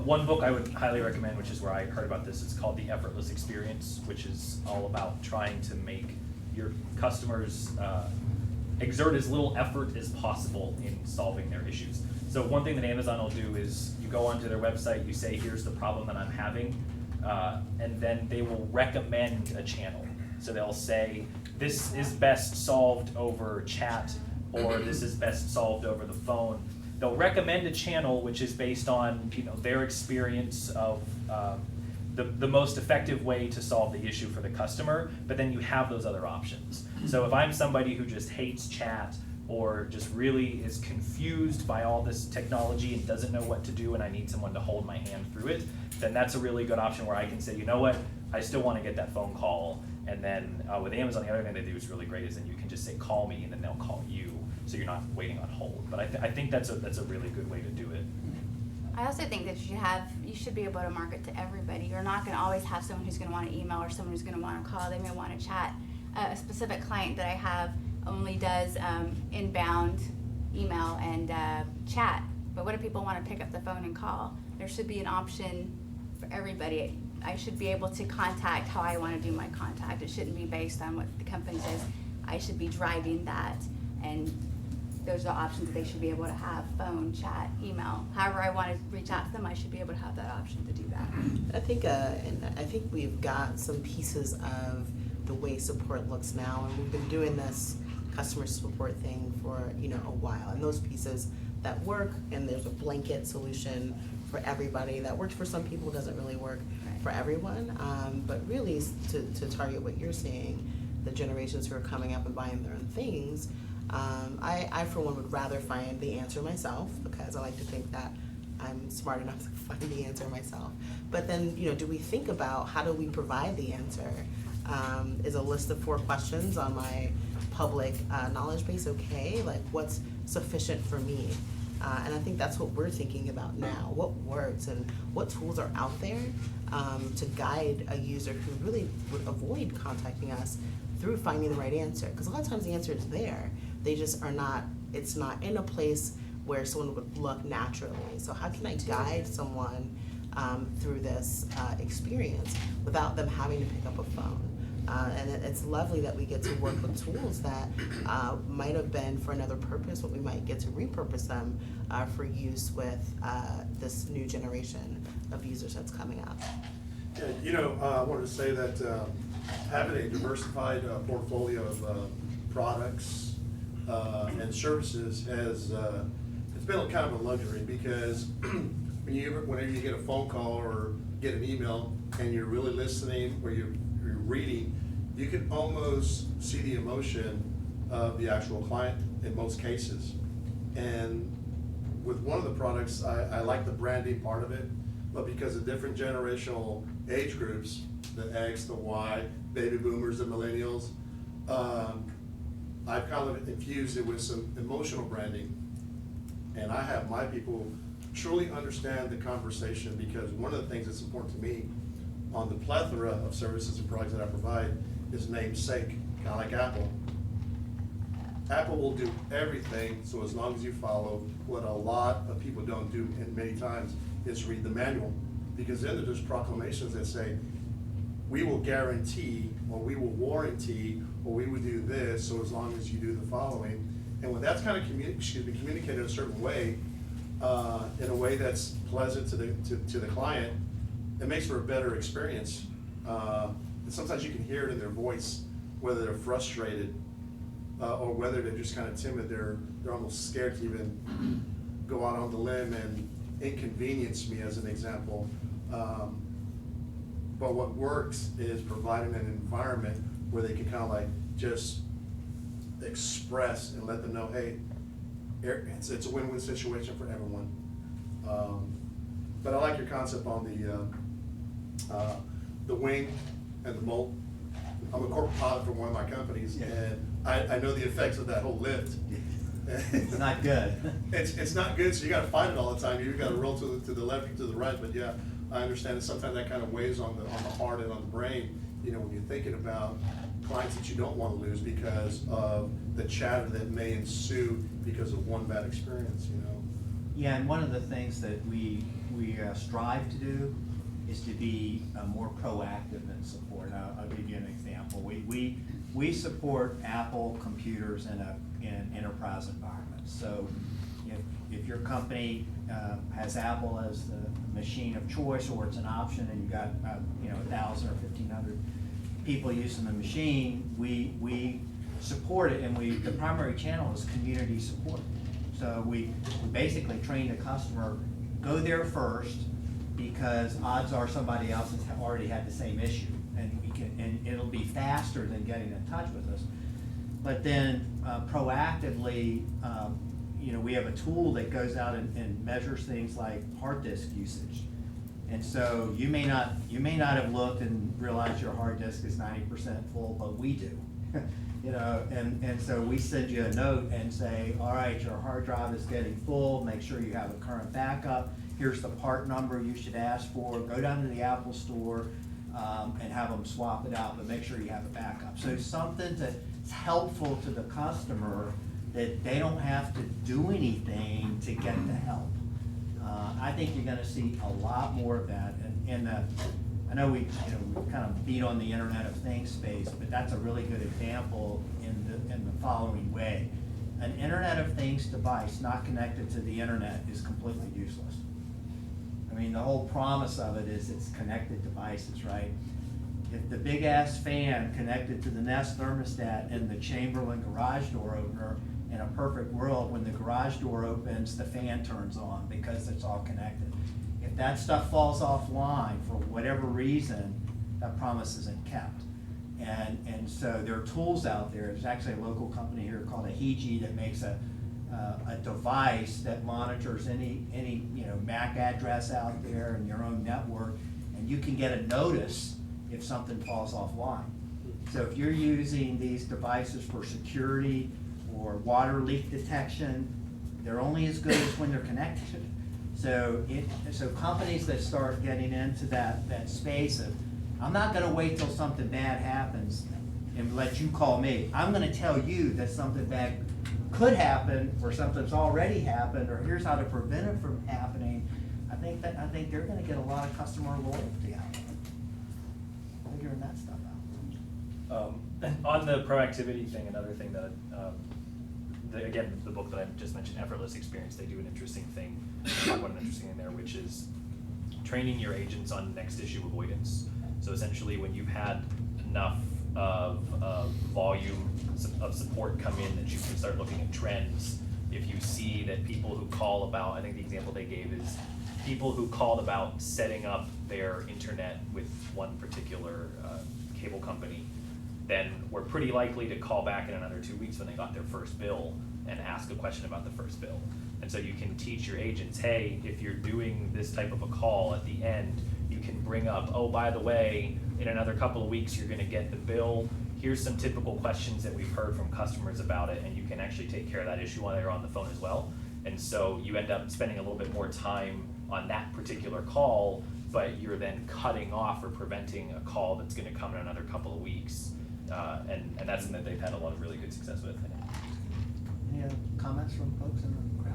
Speaker 2: one book I would highly recommend, which is where I heard about this, it's called The Effortless Experience, which is all about trying to make your customers exert as little effort as possible in solving their issues. So one thing that Amazon will do is you go onto their website, you say, here's the problem that I'm having, and then they will recommend a channel. So they'll say, this is best solved over chat, or this is best solved over the phone. They'll recommend a channel which is based on their experience of the most effective way to solve the issue for the customer, but then you have those other options. So if I'm somebody who just hates chat or just really is confused by all this technology and doesn't know what to do, and I need someone to hold my hand through it, then that's a really good option where I can say, you know what, I still want to get that phone call. And then with Amazon, the other thing they do is really great is then you can just say, call me, and then they'll call you, so you're not waiting on hold. But I think that's a really good way to do it.
Speaker 6: I also think that you should be able to market to everybody. You're not going to always have someone who's going to want to email or someone who's going to want to call. They may want to chat. A specific client that I have only does inbound email and chat. But what if people want to pick up the phone and call? There should be an option for everybody. I should be able to contact how I want to do my contact. It shouldn't be based on what the company says. I should be driving that, and those are options that they should be able to have: phone, chat, email. However I want to reach out to them, I should be able to have that option to do that.
Speaker 7: I think we've got some pieces of the way support looks now, and we've been doing this customer support thing for a while, and those pieces that work, and there's a blanket solution for everybody that works for some people, doesn't really work for everyone, but really to target what you're saying, the generations who are coming up and buying their own things. I for one would rather find the answer myself, because I like to think that I'm smart enough to find the answer myself. But then, do we think about how do we provide the answer? Is a list of 4 questions on my public knowledge base okay? Like, what's sufficient for me? And I think that's what we're thinking about now. What works and what tools are out there to guide a user who really would avoid contacting us through finding the right answer? Because a lot of times the answer is there. They just are not, it's not in a place where someone would look naturally. So how can I guide someone through this experience without them having to pick up a phone? And it's lovely that we get to work with tools that might have been for another purpose, but we might get to repurpose them for use with this new generation of users that's coming up.
Speaker 5: Yeah, I wanted to say that having a diversified portfolio of products and services has it's been kind of a luxury, because whenever you get a phone call or get an email and you're really listening, or you're reading, you can almost see the emotion of the actual client in most cases. And with one of the products, I like the branding part of it, but because of different generational age groups, the X, the Y, baby boomers, the millennials, I've kind of infused it with some emotional branding. And I have my people truly understand the conversation, because one of the things that's important to me on the plethora of services and products that I provide is namesake, kind of like Apple. Apple will do everything, so as long as you follow, what a lot of people don't do, and many times, is read the manual. Because then there's proclamations that say, we will guarantee, or we will warranty, or we will do this, so as long as you do the following. And when that's kind of communicated a certain way, in a way that's pleasant to the client, it makes for a better experience. And sometimes you can hear it in their voice, whether they're frustrated, or whether they're just kind of timid. They're almost scared to even go out on the limb and inconvenience me, as an example. But what works is providing an environment where they can kind of like just express and let them know, hey, it's a win-win situation for everyone. But I like your concept on the wing and the bolt. I'm a corporate pilot for one of my companies, and I know the effects of that whole lift.
Speaker 1: It's not good.
Speaker 5: It's not good, so you gotta fight it all the time. You've gotta roll to the left or to the right, but yeah, I understand that sometimes that kind of weighs on the heart and on the brain, you know, when you're thinking about clients that you don't want to lose because of the chatter that may ensue because of one bad experience, you know.
Speaker 1: Yeah, and one of the things that we strive to do is to be more proactive in support. I'll give you an example. We support Apple computers in enterprise environments. So if your company has Apple as the machine of choice, or it's an option, and you've got 1,000 or 1,500 people using the machine, we support it, and the primary channel is community support. So we basically train the customer, go there first, because odds are somebody else has already had the same issue, and it'll be faster than getting in touch with us. But then proactively, we have a tool that goes out and measures things like hard disk usage. And so you may not have looked and realized your hard disk is 90% full, but we do. And so we send you a note and say, all right, your hard drive is getting full, make sure you have a current backup. Here's the part number you should ask for. Go down to the Apple store and have them swap it out, but make sure you have a backup. So something that's helpful to the customer, that they don't have to do anything to get the help. I think you're gonna see a lot more of that. And I know we kind of beat on the Internet of Things space, but that's a really good example in the following way. An Internet of Things device not connected to the internet is completely useless. I mean, the whole promise of it is it's connected devices, right? If the big ass fan connected to the Nest thermostat and the Chamberlain garage door opener, in a perfect world, when the garage door opens, the fan turns on because it's all connected. If that stuff falls offline for whatever reason, that promise isn't kept. And so there are tools out there. There's actually a local company here called Ahiji that makes a device that monitors any MAC address out there in your own network, and you can get a notice if something falls offline. So if you're using these devices for security or water leak detection, they're only as good as when they're connected. So companies that start getting into that space of, I'm not gonna wait till something bad happens and let you call me. I'm gonna tell you that something bad could happen, or something's already happened, or here's how to prevent it from happening. I think they're gonna get a lot of customer loyalty out of it, figuring that stuff out.
Speaker 2: On the proactivity thing, another thing that, again, the book that I just mentioned, Effortless Experience, they do an interesting thing, talk about an interesting thing there, which is training your agents on next issue avoidance. So essentially, when you've had enough of volume of support come in, that you can start looking at trends. If you see that people who call about, I think the example they gave is people who called about setting up their internet with one particular cable company, then we're pretty likely to call back in another 2 weeks when they got their first bill and ask a question about the first bill. And so you can teach your agents, hey, if you're doing this type of a call at the end, you can bring up, oh, by the way, in another couple of weeks, you're gonna get the bill. Here's some typical questions that we've heard from customers about it, and you can actually take care of that issue while they're on the phone as well. And so you end up spending a little bit more time on that particular call, but you're then cutting off or preventing a call that's gonna come in another couple of weeks. And that's something that they've had a lot of really good success with.
Speaker 1: Any other comments from folks in the crowd?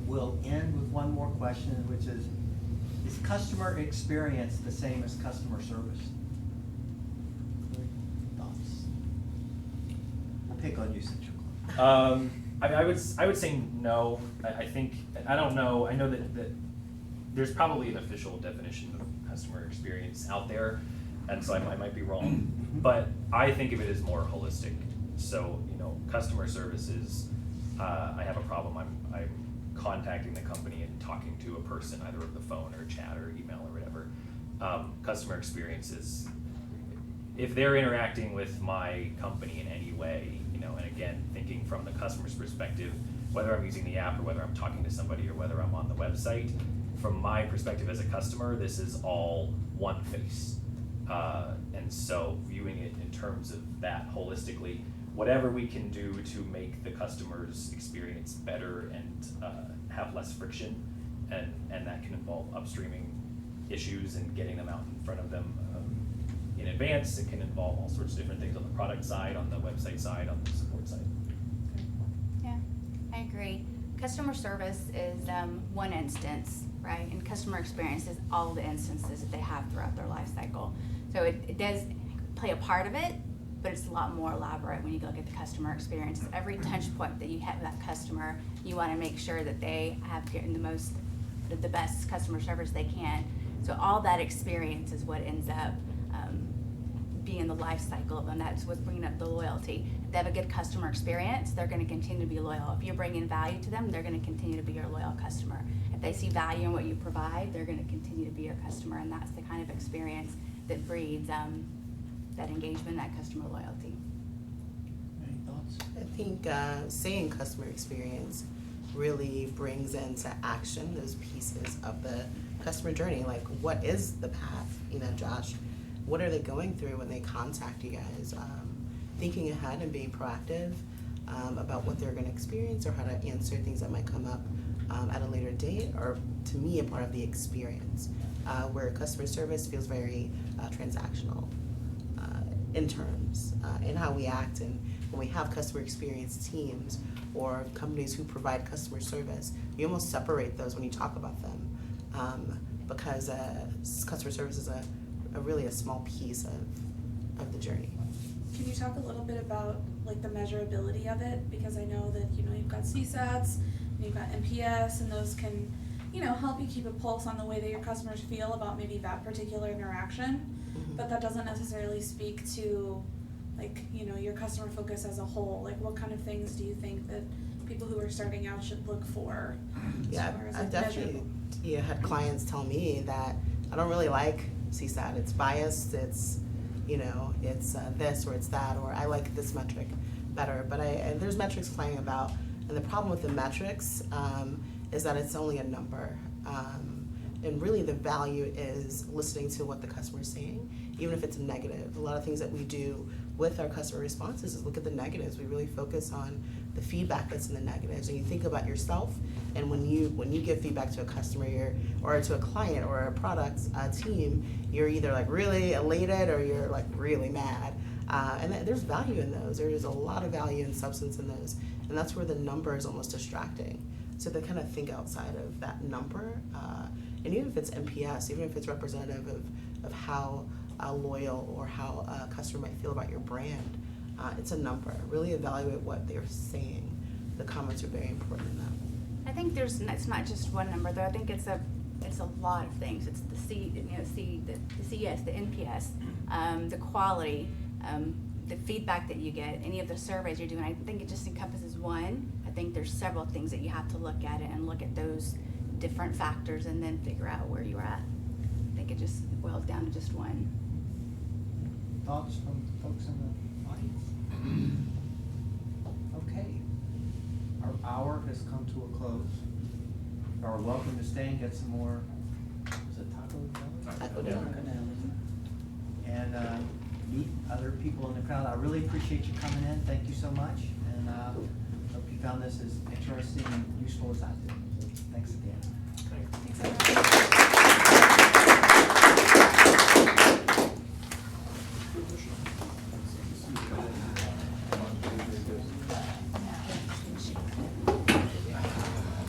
Speaker 1: We'll end with one more question, which is customer experience the same as customer service? Thoughts? We'll pick on you, Central.
Speaker 2: I mean, I would say no. I think, I don't know, I know that there's probably an official definition of customer experience out there, and so I might be wrong, but I think of it as more holistic. So, you know, customer services, I have a problem, I'm contacting the company and talking to a person, either over the phone or chat or email or whatever. Customer experiences, if they're interacting with my company in any way, you know, and again, thinking from the customer's perspective, whether I'm using the app or whether I'm talking to somebody or whether I'm on the website, from my perspective as a customer, this is all one face. And so viewing it in terms of that holistically, whatever we can do to make the customer's experience better and have less friction, and that can involve upstreaming issues and getting them out in front of them in advance. It can involve all sorts of different things on the product side, on the website side, on the support side.
Speaker 6: Yeah, I agree. Customer service is one instance, right? And customer experience is all the instances that they have throughout their life cycle. So it does play a part of it, but it's a lot more elaborate when you look at the customer experience. Every touch point that you have with that customer, you want to make sure that they have getting the best customer service they can. So all that experience is what ends up being the life cycle of them. That's what's bringing up the loyalty. If they have a good customer experience, they're going to continue to be loyal. If you're bringing value to them, they're going to continue to be your loyal customer. If they see value in what you provide, they're going to continue to be your customer, and that's the kind of experience that breeds that engagement, that customer loyalty.
Speaker 1: Any thoughts?
Speaker 7: I think saying customer experience really brings into action those pieces of the customer journey. Like, what is the path? You know, Josh, what are they going through when they contact you guys? Thinking ahead and being proactive about what they're going to experience or how to answer things that might come up at a later date, or to me, a part of the experience, where customer service feels very transactional in terms in how we act. And when we have customer experience teams or companies who provide customer service, you almost separate those when you talk about them, because customer service is really a small piece of the journey.
Speaker 4: Can you talk a little bit about like the measurability of it? Because I know that, you know, you've got CSATs and you've got NPS, and those can, you know, help you keep a pulse on the way that your customers feel about maybe that particular interaction. But that doesn't necessarily speak to, like, you know, your customer focus as a whole. Like, what kind of things do you think that people who are starting out should look for?
Speaker 7: Yeah,
Speaker 4: as far as,
Speaker 7: I've
Speaker 4: like,
Speaker 7: definitely
Speaker 4: measurable?
Speaker 7: had clients tell me that I don't really like CSAT. It's biased. It's, you know, it's this or it's that, or I like this metric better. But there's metrics playing about, and the problem with the metrics is that it's only a number. And really the value is listening to what the customer is saying, even if it's negative. A lot of things that we do with our customer responses is look at the negatives. We really focus on the feedback that's in the negatives. And you think about yourself, and when you give feedback to a customer or to a client or a product team, you're either like really elated or you're like really mad. And there's value in those. There's a lot of value and substance in those. And that's where the number is almost distracting. So they kind of think outside of that number. And even if it's NPS, even if it's representative of how loyal or how a customer might feel about your brand, it's a number. Really evaluate what they're saying. The comments are very important in that.
Speaker 6: I think it's not just one number though. I think it's a lot of things. It's the the CS, the NPS, the quality, the feedback that you get, any of the surveys you're doing. I think it just encompasses one. I think there's several things that you have to look at it and look at those different factors and then figure out where you're at. I think it just boils down to just one.
Speaker 1: Thoughts from folks in the audience? Okay. Our hour has come to a close. You are welcome to stay and get some more, is it Taco Bell?
Speaker 7: Taco Bell.
Speaker 1: And meet other people in the crowd. I really appreciate you coming in. Thank you so much. And hope you found this as interesting and useful as I did. So thanks again.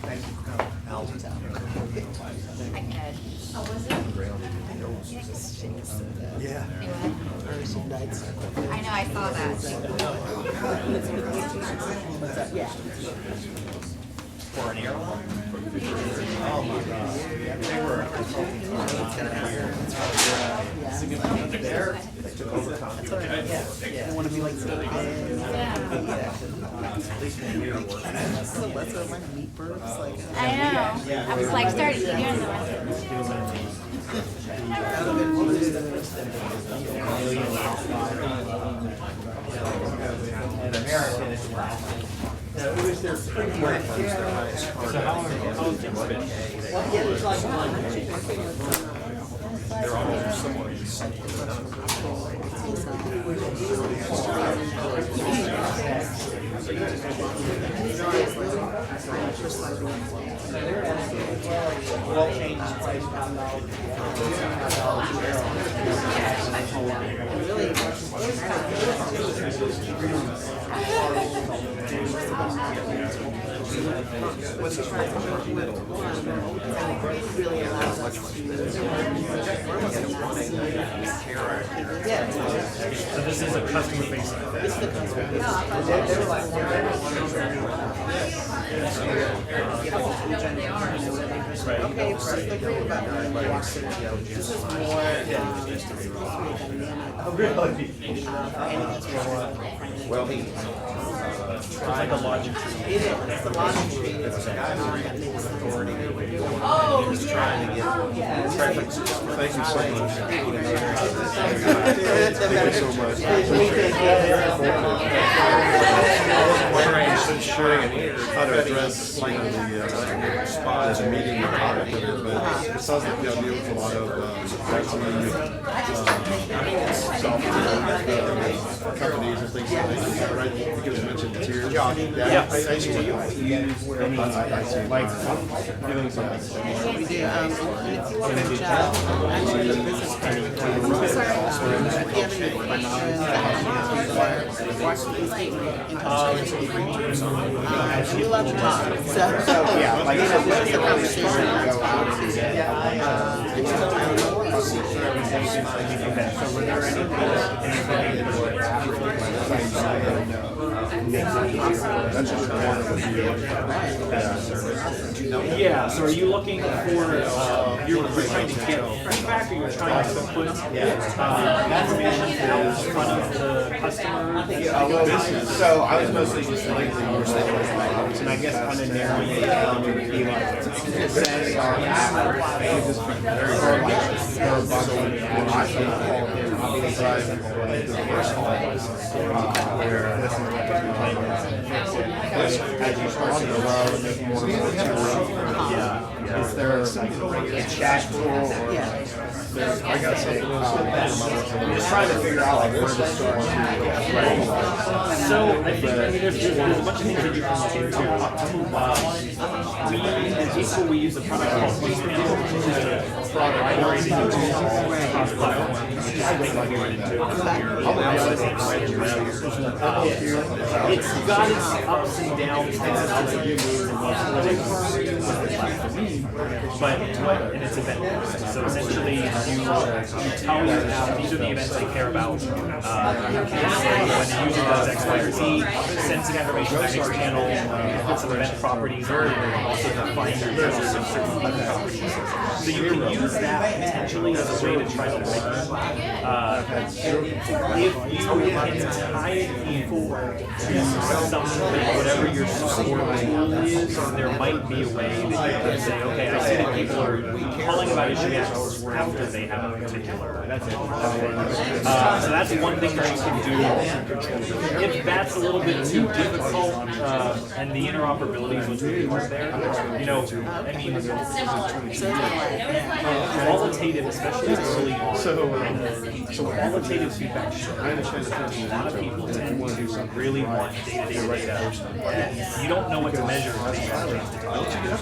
Speaker 1: Thank you for coming. Alton.
Speaker 6: I could. Oh, was it?
Speaker 1: Yeah.
Speaker 6: I know, I saw that.
Speaker 1: For an airline? Oh my God. Yeah, they were a consulting firm for 10 years. They're, they took over company. Yeah. Want to be like the at least in here working.
Speaker 6: I know. I was like, started hearing the rest of
Speaker 1: And American is laughing. No, it was their pretty much their highest card.
Speaker 2: So how have things been?
Speaker 1: Well, yeah, it's like
Speaker 3: They're all similar.
Speaker 1: Oil changes price $5
Speaker 7: What's the really allows us to. Yeah.
Speaker 2: So this is a customer facing.
Speaker 7: This is the customer. Okay, what's the thing about this is more,
Speaker 3: Well,
Speaker 2: It's like a logic tree.
Speaker 7: it is, it's the logic tree, it's the guy who makes authority.
Speaker 11: Oh,
Speaker 3: trying to get traffic. Thank you so much. Thank you so much. Sharing how to address the spot as a meeting or product of it, but it sounds like y'all deal with a lot of companies and things like that. Right? I think it was mentioned tiers.
Speaker 2: Yeah.
Speaker 3: I see what you use.
Speaker 2: Like,
Speaker 7: We do, and if you want to reach out, actually, the business card. If you have any questions, we love to talk, so,
Speaker 1: Yeah, like,
Speaker 7: you know, this is a conversation that's
Speaker 2: yeah, so are you looking for, you're trying to get feedback, or you're trying to put information out in front of the customer?
Speaker 1: So I was mostly just like the more and I guess kind of narrowing it down to be like say our average just very where this is as you start to grow and make more is there like a chat tool or I gotta say I'm just trying to figure out like where to start.
Speaker 2: So I think there's a bunch of things that you can look into. We use a product called Boast, which is a product platform. It's got its ups and downs, things that I'll let you move and what the platform means, but and it's event based. So essentially, you tell your app these are the events I care about. When the user does X, Y, or Z, send some information back to our channel, put some event properties on it, and also define your certain event properties. So you can use that potentially as a way to try to measure. If you can tie it in to something, whatever your score tool is, there might be a way that you can say, okay, I see that people are calling about issue X after they have a particular. So that's one thing that you can do. If that's a little bit too difficult, and the interoperability is what's really hard there, you know, I mean, qualitative, especially early on, qualitative feedback shows a lot of people tend to really want day-to-day data, and you don't know what to measure until you have a chance to talk to them.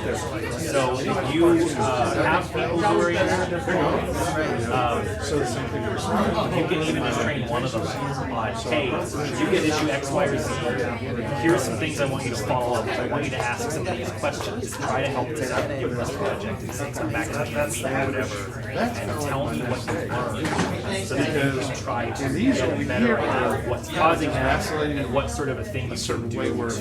Speaker 2: So if you have people who are in there, you can even just train one of them on, hey, you get issue X, Y, or Z. Here's some things I want you to follow up. I want you to ask some of these questions. Try to help us out give this project and say come back to me in a week or whatever and tell me what you learned so that you can try to get better at what's causing that and what sort of a thing you can do to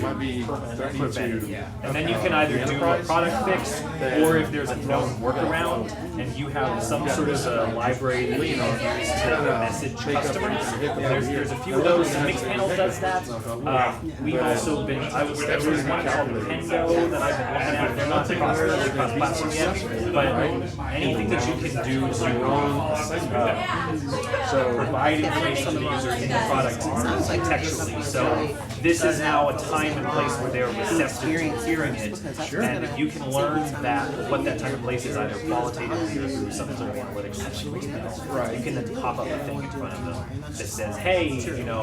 Speaker 2: prevent it. And then you can either do a product fix or if there's a known workaround and you have some sort of a library that you know used to message customers. There's a few of those. Mixpanel does that. We've also been, there's one called Pendo that I've been looking at. They're not cross-platform yet, but anything that you can do to provide information to the user in the product contextually. So this is now a time and place where they're receptive to hearing it, and if you can learn that what that time and place is either qualitatively or through some sort of analytics, you can then pop up a thing in front of them that says, hey, you know,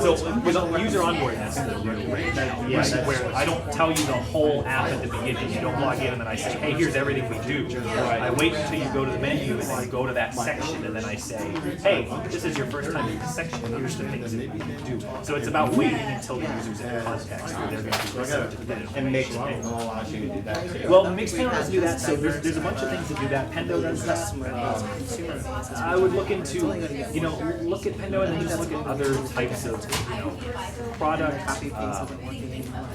Speaker 2: so with user onboarding, that's the real right now, where I don't tell you the whole app at the beginning. You don't log in and then I say, hey, here's everything we do. I wait until you go to the menu and then you go to that section and then I say, hey, this is your first time in this section. Here's the things that we can do. So it's about waiting until the user's in context where they're going to be receptive to that information.
Speaker 8: And Mixpanel allows you to do that too.
Speaker 2: Well, Mixpanel does do that, so there's a bunch of things that do that. Pendo does that. I would look into, you know, look at Pendo and then just look at other types of, you know, product.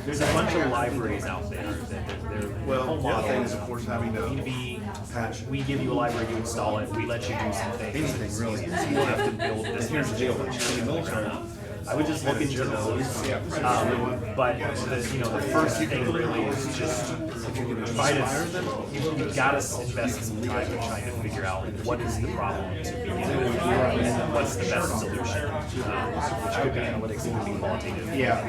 Speaker 2: There's a bunch of libraries out there that they're whole
Speaker 5: the other thing
Speaker 2: models.
Speaker 5: is, of course, having to
Speaker 2: B2B, we give you a library, you install it, we let you do some things. Anything really. You don't have to build this. Here's the deal. I would just look into those. But you know, the first thing really is just try to. You've got to invest some time in trying to figure out what is the problem to begin with and what's the best solution, which could be analytics, it could be qualitative.
Speaker 8: Yeah,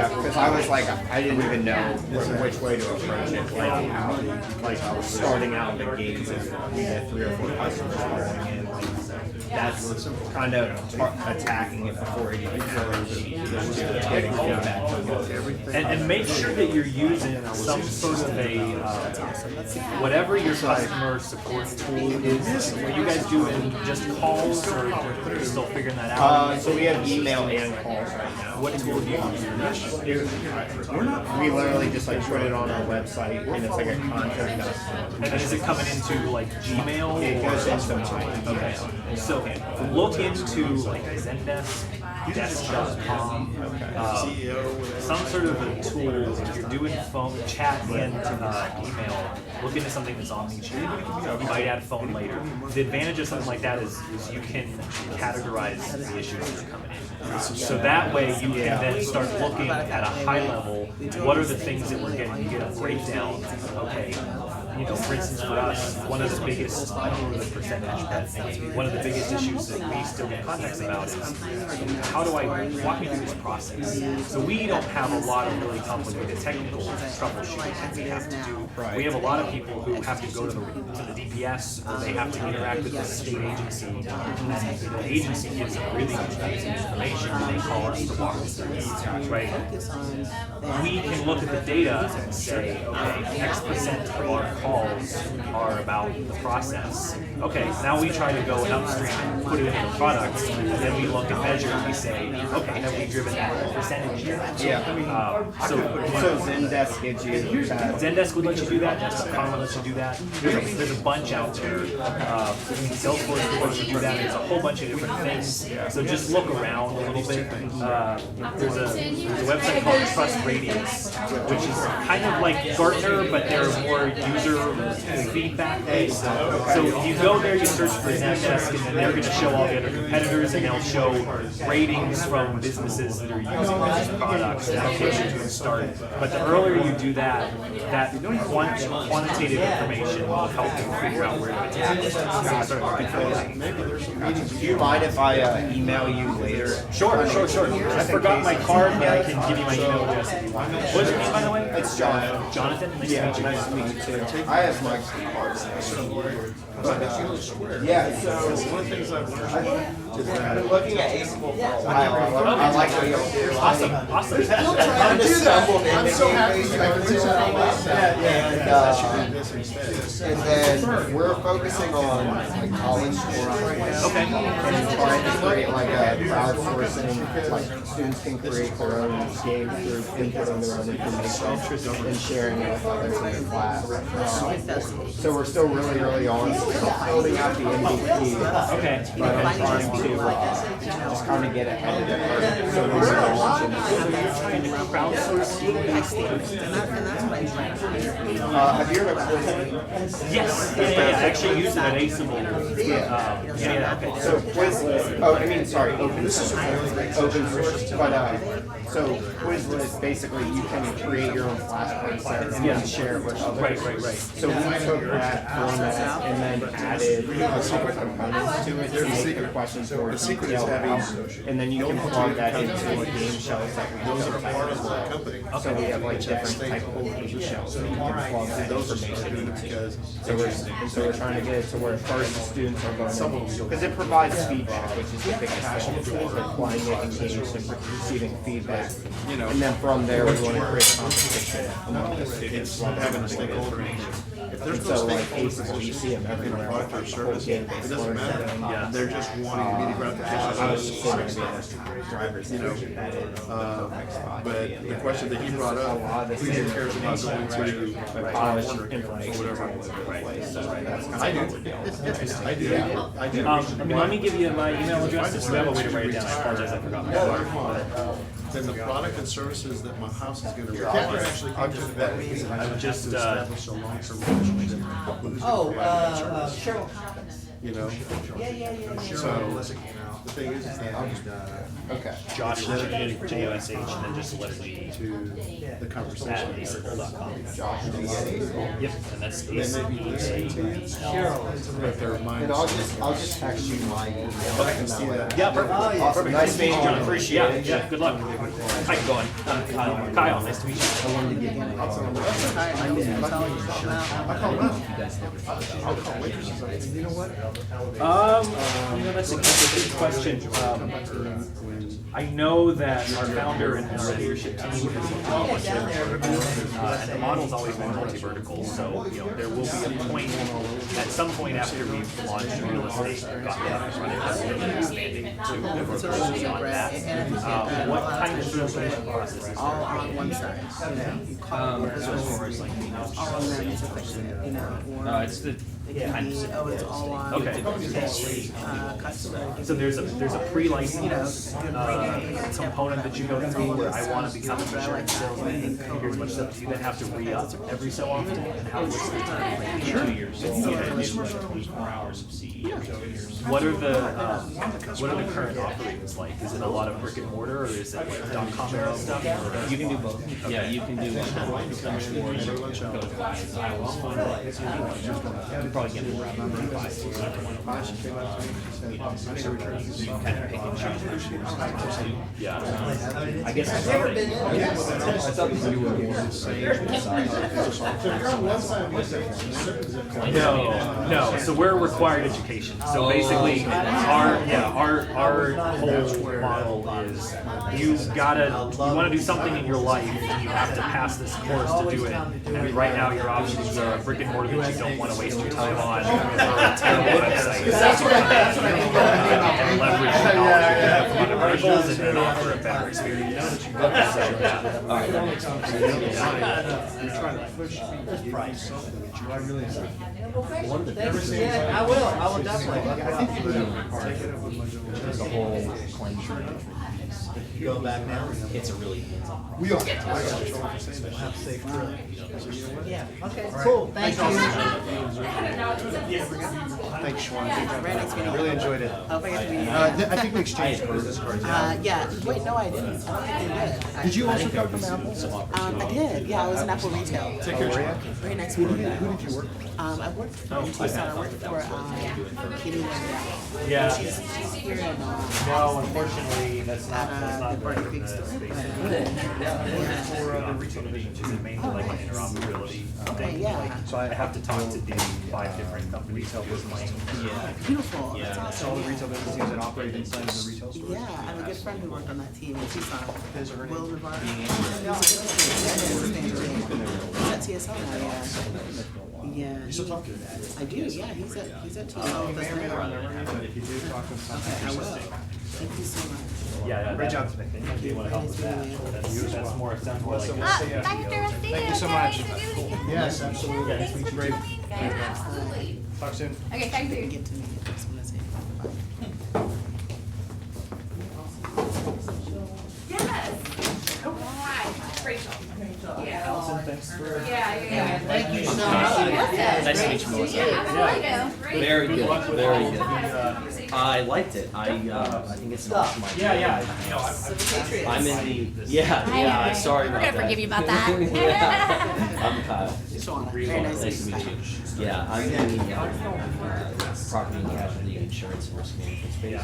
Speaker 8: because I was like, I didn't even know which way to approach it. Like I was starting out the gates and we had 3 or 4 customers going in. That's kind of attacking it before it even goes.
Speaker 2: And make sure that you're using some sort of a, whatever your customer support tool is. Are you guys doing just calls or you're still figuring that out?
Speaker 8: So we have email and calls right now.
Speaker 2: What tool do you use?
Speaker 8: We literally just like put it on our website and it's like a contact us.
Speaker 2: And then is it coming into like Gmail?
Speaker 8: It goes into mine.
Speaker 2: Okay, so look into like Zendesk, Desk.com, some sort of a tool. If you're doing phone chat and email, look into something that's omni-channel. You might add phone later. The advantage of something like that is you can categorize the issues that are coming in. So that way you can then start looking at a high level, what are the things that we're getting, you get a breakdown, okay. You know, for instance, for us, one of the biggest, I don't know the percentage, but one of the biggest issues that we still get contacts about is how do I walk me through this process? So we don't have a lot of really complicated technical troubleshooting that we have to do. We have a lot of people who have to go to the DPS or they have to interact with the state agency, and the agency gives them really confusing information and they call us to walk us through this, right? We can look at the data and say, okay, X% of our calls are about the process. Okay, now we try to go upstream and put it into the product, and then we look and measure and we say, okay, have we driven that percentage yet? So
Speaker 8: Zendesk gives you that.
Speaker 2: Zendesk would let you do that, Desk.com would let you do that. There's a bunch out there. Salesforce would let you do that. There's a whole bunch of different things. So just look around a little bit. There's a website called Trust Radius, which is kind of like Gartner, but they're more user serve feedback based. So you go there, you search for Zendesk, and then they're going to show all the other competitors, and they'll show ratings from businesses that are using those products and applications to start. But the earlier you do that, that quantitative information will help you figure out where to attack.
Speaker 8: Do you mind if I email you later?
Speaker 2: Sure. I forgot my card, but I can give you my email address if you want. What's your name, by the way?
Speaker 8: It's Jonathan.
Speaker 2: Jonathan? Nice to meet you.
Speaker 8: Nice to meet you too. I have Mike's card. But, yeah, so one of the things I've been looking at Aceable for a while. I like what you're doing.
Speaker 2: Awesome.
Speaker 8: I'm just stumbled into and then we're focusing on like college sports right now.
Speaker 2: Okay.
Speaker 8: And trying to create like a crowdsourcing, like students can create their own games through inputting their own information and sharing it with others in their class. So we're still really early on, building out the MVP.
Speaker 2: Okay.
Speaker 8: But I'm trying to just kind of get ahead of it. So we're going to launch it.
Speaker 2: Crowdsourcing.
Speaker 8: Have you heard of Quizlet?
Speaker 2: Yes. I actually use it at Aceable. Okay.
Speaker 8: So Quizlet, open source, but so Quizlet, basically you can create your own flashcards and share it with others.
Speaker 2: Right.
Speaker 8: So we took that format and then added a couple components to it to make the questions more detailed out. And then you can plug that into the game shells that we built. So we have like different type of game shells that you can plug that information into. So we're trying to get it to where first the students are going to, because it provides feedback, which is the biggest thing. They're playing it, engaged, and receiving feedback. And then from there, we want to create competition among the students. Having a single information. And so like Aceable, you see them everywhere. Like the whole game,
Speaker 5: It doesn't matter. They're just wanting immediate gratification.
Speaker 8: Drivers, that is
Speaker 5: But the question that you brought up, who cares about going to
Speaker 8: polished information.
Speaker 5: I do.
Speaker 2: Let me give you my email address. Just so I have a way to write it down. I apologize, I forgot my card.
Speaker 5: Then the product and services that my house is going to provide, I'm just that reason.
Speaker 2: I'm just
Speaker 5: establish a long-term relationship.
Speaker 11: Cheryl.
Speaker 5: You know? So, the thing is that
Speaker 8: Okay.
Speaker 2: Josh, J-O-S-H, and then just Leslie
Speaker 5: to the
Speaker 2: at
Speaker 5: conversation.
Speaker 2: aceable.com.
Speaker 8: Josh,
Speaker 2: Yep, and that's
Speaker 5: They may be listening to you, but their minds.
Speaker 8: and I'll just text you my email.
Speaker 5: I can see that.
Speaker 2: Yeah, perfect.
Speaker 8: Awesome. Nice meeting you, John. Appreciate it.
Speaker 2: Yeah, good luck. How you going? Kyle, nice to meet you.
Speaker 5: You know what?
Speaker 2: That's a good question. I know that our founder and our leadership team has launched and the model's always been multi-vertical, so there will be a point, at some point after we've launched real estate, gotten it up and running, that's really expanding to verticals beyond that. What kind of translation processes
Speaker 7: All on one side.
Speaker 2: so as far as like
Speaker 7: All on that is efficient,
Speaker 2: it's the kind of
Speaker 7: it's all on.
Speaker 2: okay.
Speaker 7: Customer.
Speaker 2: So there's a pre-license component that you go through where I want to become an insurance salesman. Here's much stuff. You then have to re-up every so often. And how what's the time frame? 2 years. So you get 24 hours of CE. What are the current offerings like? Is it a lot of brick and mortar, or is it like .com era stuff? You can do both. Okay.
Speaker 9: Yeah, you can do
Speaker 2: You probably get it around number 5. You kind of pick and choose which ones to do. Yeah. I guess I've never been. No. So we're required education. So basically, our whole model is you want to do something in your life, and you have to pass this course to do it. And right now, your options are brick and mortar that you don't want to waste your time on, or a terrible website. And leverage the knowledge you have from other verticals and then offer a better experience. So,
Speaker 5: You're trying to push me to price. Do I really?
Speaker 1: Yeah, I will definitely.
Speaker 8: The whole claim
Speaker 1: You going back now?
Speaker 2: It's a really hands-on process.
Speaker 3: We are.
Speaker 1: Have safe trip.
Speaker 7: Yeah.
Speaker 1: Okay, cool, thank you.
Speaker 3: Thanks, Sean.
Speaker 7: Very nice meeting you.
Speaker 3: Really enjoyed it.
Speaker 7: Hope I get to meet you.
Speaker 3: I think we exchanged business cards.
Speaker 7: Yeah, wait, no, I didn't. I don't think they did.
Speaker 3: Did you also come from Apple?
Speaker 7: I did, yeah, I was in Apple retail.
Speaker 3: Take care, Sean.
Speaker 7: Very nice
Speaker 3: Who
Speaker 7: meeting
Speaker 3: did
Speaker 7: you.
Speaker 3: who did you work for?
Speaker 7: I worked for Tucson, I worked for, Kitty
Speaker 2: Yeah.
Speaker 7: She's here in,
Speaker 2: No, unfortunately, that's not
Speaker 7: the
Speaker 2: the
Speaker 7: Burger King store.
Speaker 2: for the retail division, which is mainly like an interoperability
Speaker 7: Okay,
Speaker 2: thing.
Speaker 7: yeah.
Speaker 2: Like, so I have to talk to the 5 different companies that we're playing.
Speaker 7: Beautiful,
Speaker 2: Yeah.
Speaker 7: that's
Speaker 3: All
Speaker 7: awesome.
Speaker 3: the retail business teams that operate inside of the retail store.
Speaker 7: Yeah, I have a good friend who worked on that team in Tucson.
Speaker 3: Is her name?
Speaker 7: Will Navarro. He's at TSL now, yeah. Yeah.
Speaker 3: You still talk to him?
Speaker 7: I do, yeah, he's at TSL with us now.
Speaker 3: But if you do talk to him,
Speaker 7: Okay, I will. Thank you so much.
Speaker 2: Yeah,
Speaker 3: Great job.
Speaker 2: Thank you. You want to help with that? That's more, it sounds more like.
Speaker 3: Dr. Rostillo,
Speaker 11: Thank
Speaker 3: you so much. Yes, absolutely.
Speaker 11: Nice to meet you.
Speaker 3: Great.
Speaker 11: Absolutely.
Speaker 3: Talk soon.
Speaker 11: Okay, thank you.
Speaker 7: Get to meet you. That's what I say.
Speaker 11: Yes. Hi, Rachel. Yeah.
Speaker 1: Allison, thanks for.
Speaker 11: Yeah.
Speaker 1: Thank you so much.
Speaker 9: Nice to meet you, Melissa. Very good, very good. I liked it. I think it's an awesome idea.
Speaker 2: Yeah.
Speaker 9: I'm in the, yeah, sorry about that.
Speaker 6: We're gonna forgive you about that.
Speaker 9: Yeah. I'm Kyle.
Speaker 7: Shauna, very nice
Speaker 9: Nice to meet you. Yeah, I'm in the property and casualty insurance and risk management space.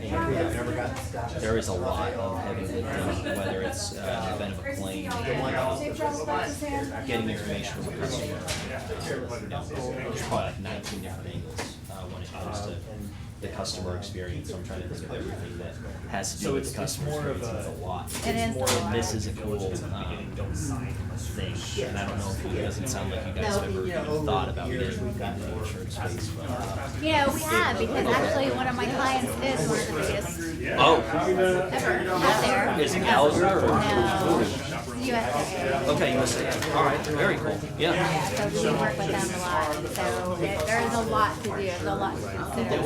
Speaker 9: And there is a lot of heavy lifting, whether it's event of a claim, getting information from the customer. There's probably like 19 different angles when it comes to the customer experience. So I'm trying to think of everything that has to do with the customer experience. It's a lot.
Speaker 6: It is a lot.
Speaker 9: And this is a cool thing. And I don't know if it doesn't sound like you guys have ever even thought about getting into the insurance space, but.
Speaker 6: Yeah, we have, because actually one of my clients is one of the biggest
Speaker 9: Oh,
Speaker 6: ever out there.
Speaker 9: is it Gallagher or?
Speaker 6: No, USAA.
Speaker 9: Okay, USA. All right, very cool. Yeah.
Speaker 6: Yeah, so we work with them a lot, so there's a lot to do, there's a lot to consider.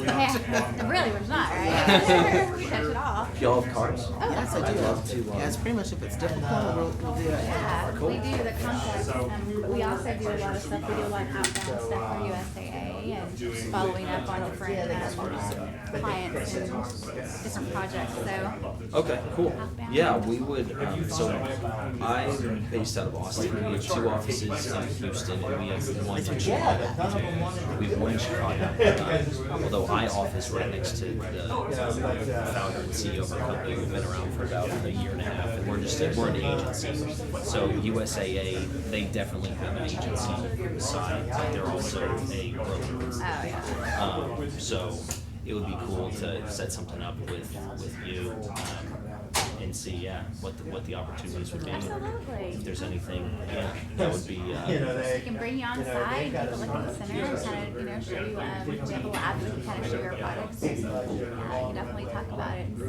Speaker 6: Yeah, really, we're not, right? We touch it all.
Speaker 9: Y'all have cars?
Speaker 6: Oh,
Speaker 7: Yes, I do.
Speaker 9: I'd love to,
Speaker 7: Yeah, it's pretty much if it's difficult, we'll do it.
Speaker 6: Yeah, we do the contracts, but we also do a lot of stuff, we do a lot of outbound stuff for USAA and following up on different clients and different projects, so.
Speaker 9: Okay, cool. Yeah, we would, so I'm based out of Austin. We have 2 offices in Houston and we have 1 in Chicago. We have 1 in Chicago. Although I office right next to the founder and CEO of our company. We've been around for about a year and a half and we're an agency. So USAA, they definitely have an agency side. They're also a broker.
Speaker 6: Oh, yeah.
Speaker 9: So it would be cool to set something up with you and see, what the opportunities would be.
Speaker 6: Absolutely.
Speaker 9: If there's anything, that would be,
Speaker 6: We can bring you on site, take a look at the center, and kind of, show you, we have a lab, we can kind of show your products, and, you can definitely talk about it and see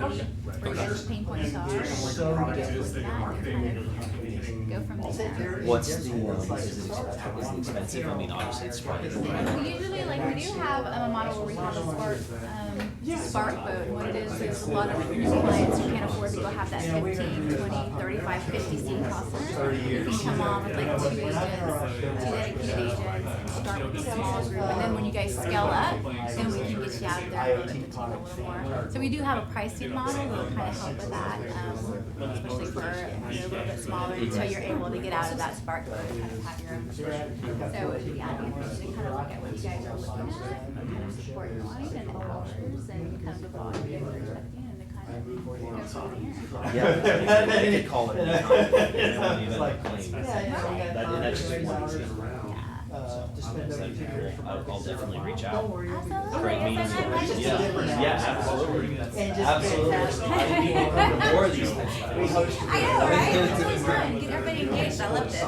Speaker 6: where your guys' pain points are, and what you can do with that, and kind of go from there.
Speaker 9: what's the, is it expensive? I mean, obviously it's probably.
Speaker 6: We usually, we do have a model where we have a spark boat, and what it is a lot of new clients who can't afford to go have that 15, 20, 35, 50 seat call center. You can come on with 2 agents, 2 dedicated agents, and start with a small group, and then when you guys scale up, then we can get you out there and build up the team a little more. So we do have a pricing model that will kind of help with that, especially for when you're a little bit smaller, until you're able to get out of that spark boat and kind of have your own position. So I'd be interested to kind of look at what you guys are looking at, and kind of support your line and the hours, and kind of the volume you're expecting, and to kind of go from there.
Speaker 9: Yeah, they could call it. That's just one example. I'll definitely reach out. Great meeting you. Yeah, absolutely. Absolutely. I need more of these types of things.
Speaker 6: I know, right? It's always fun. Get everybody engaged. I loved it.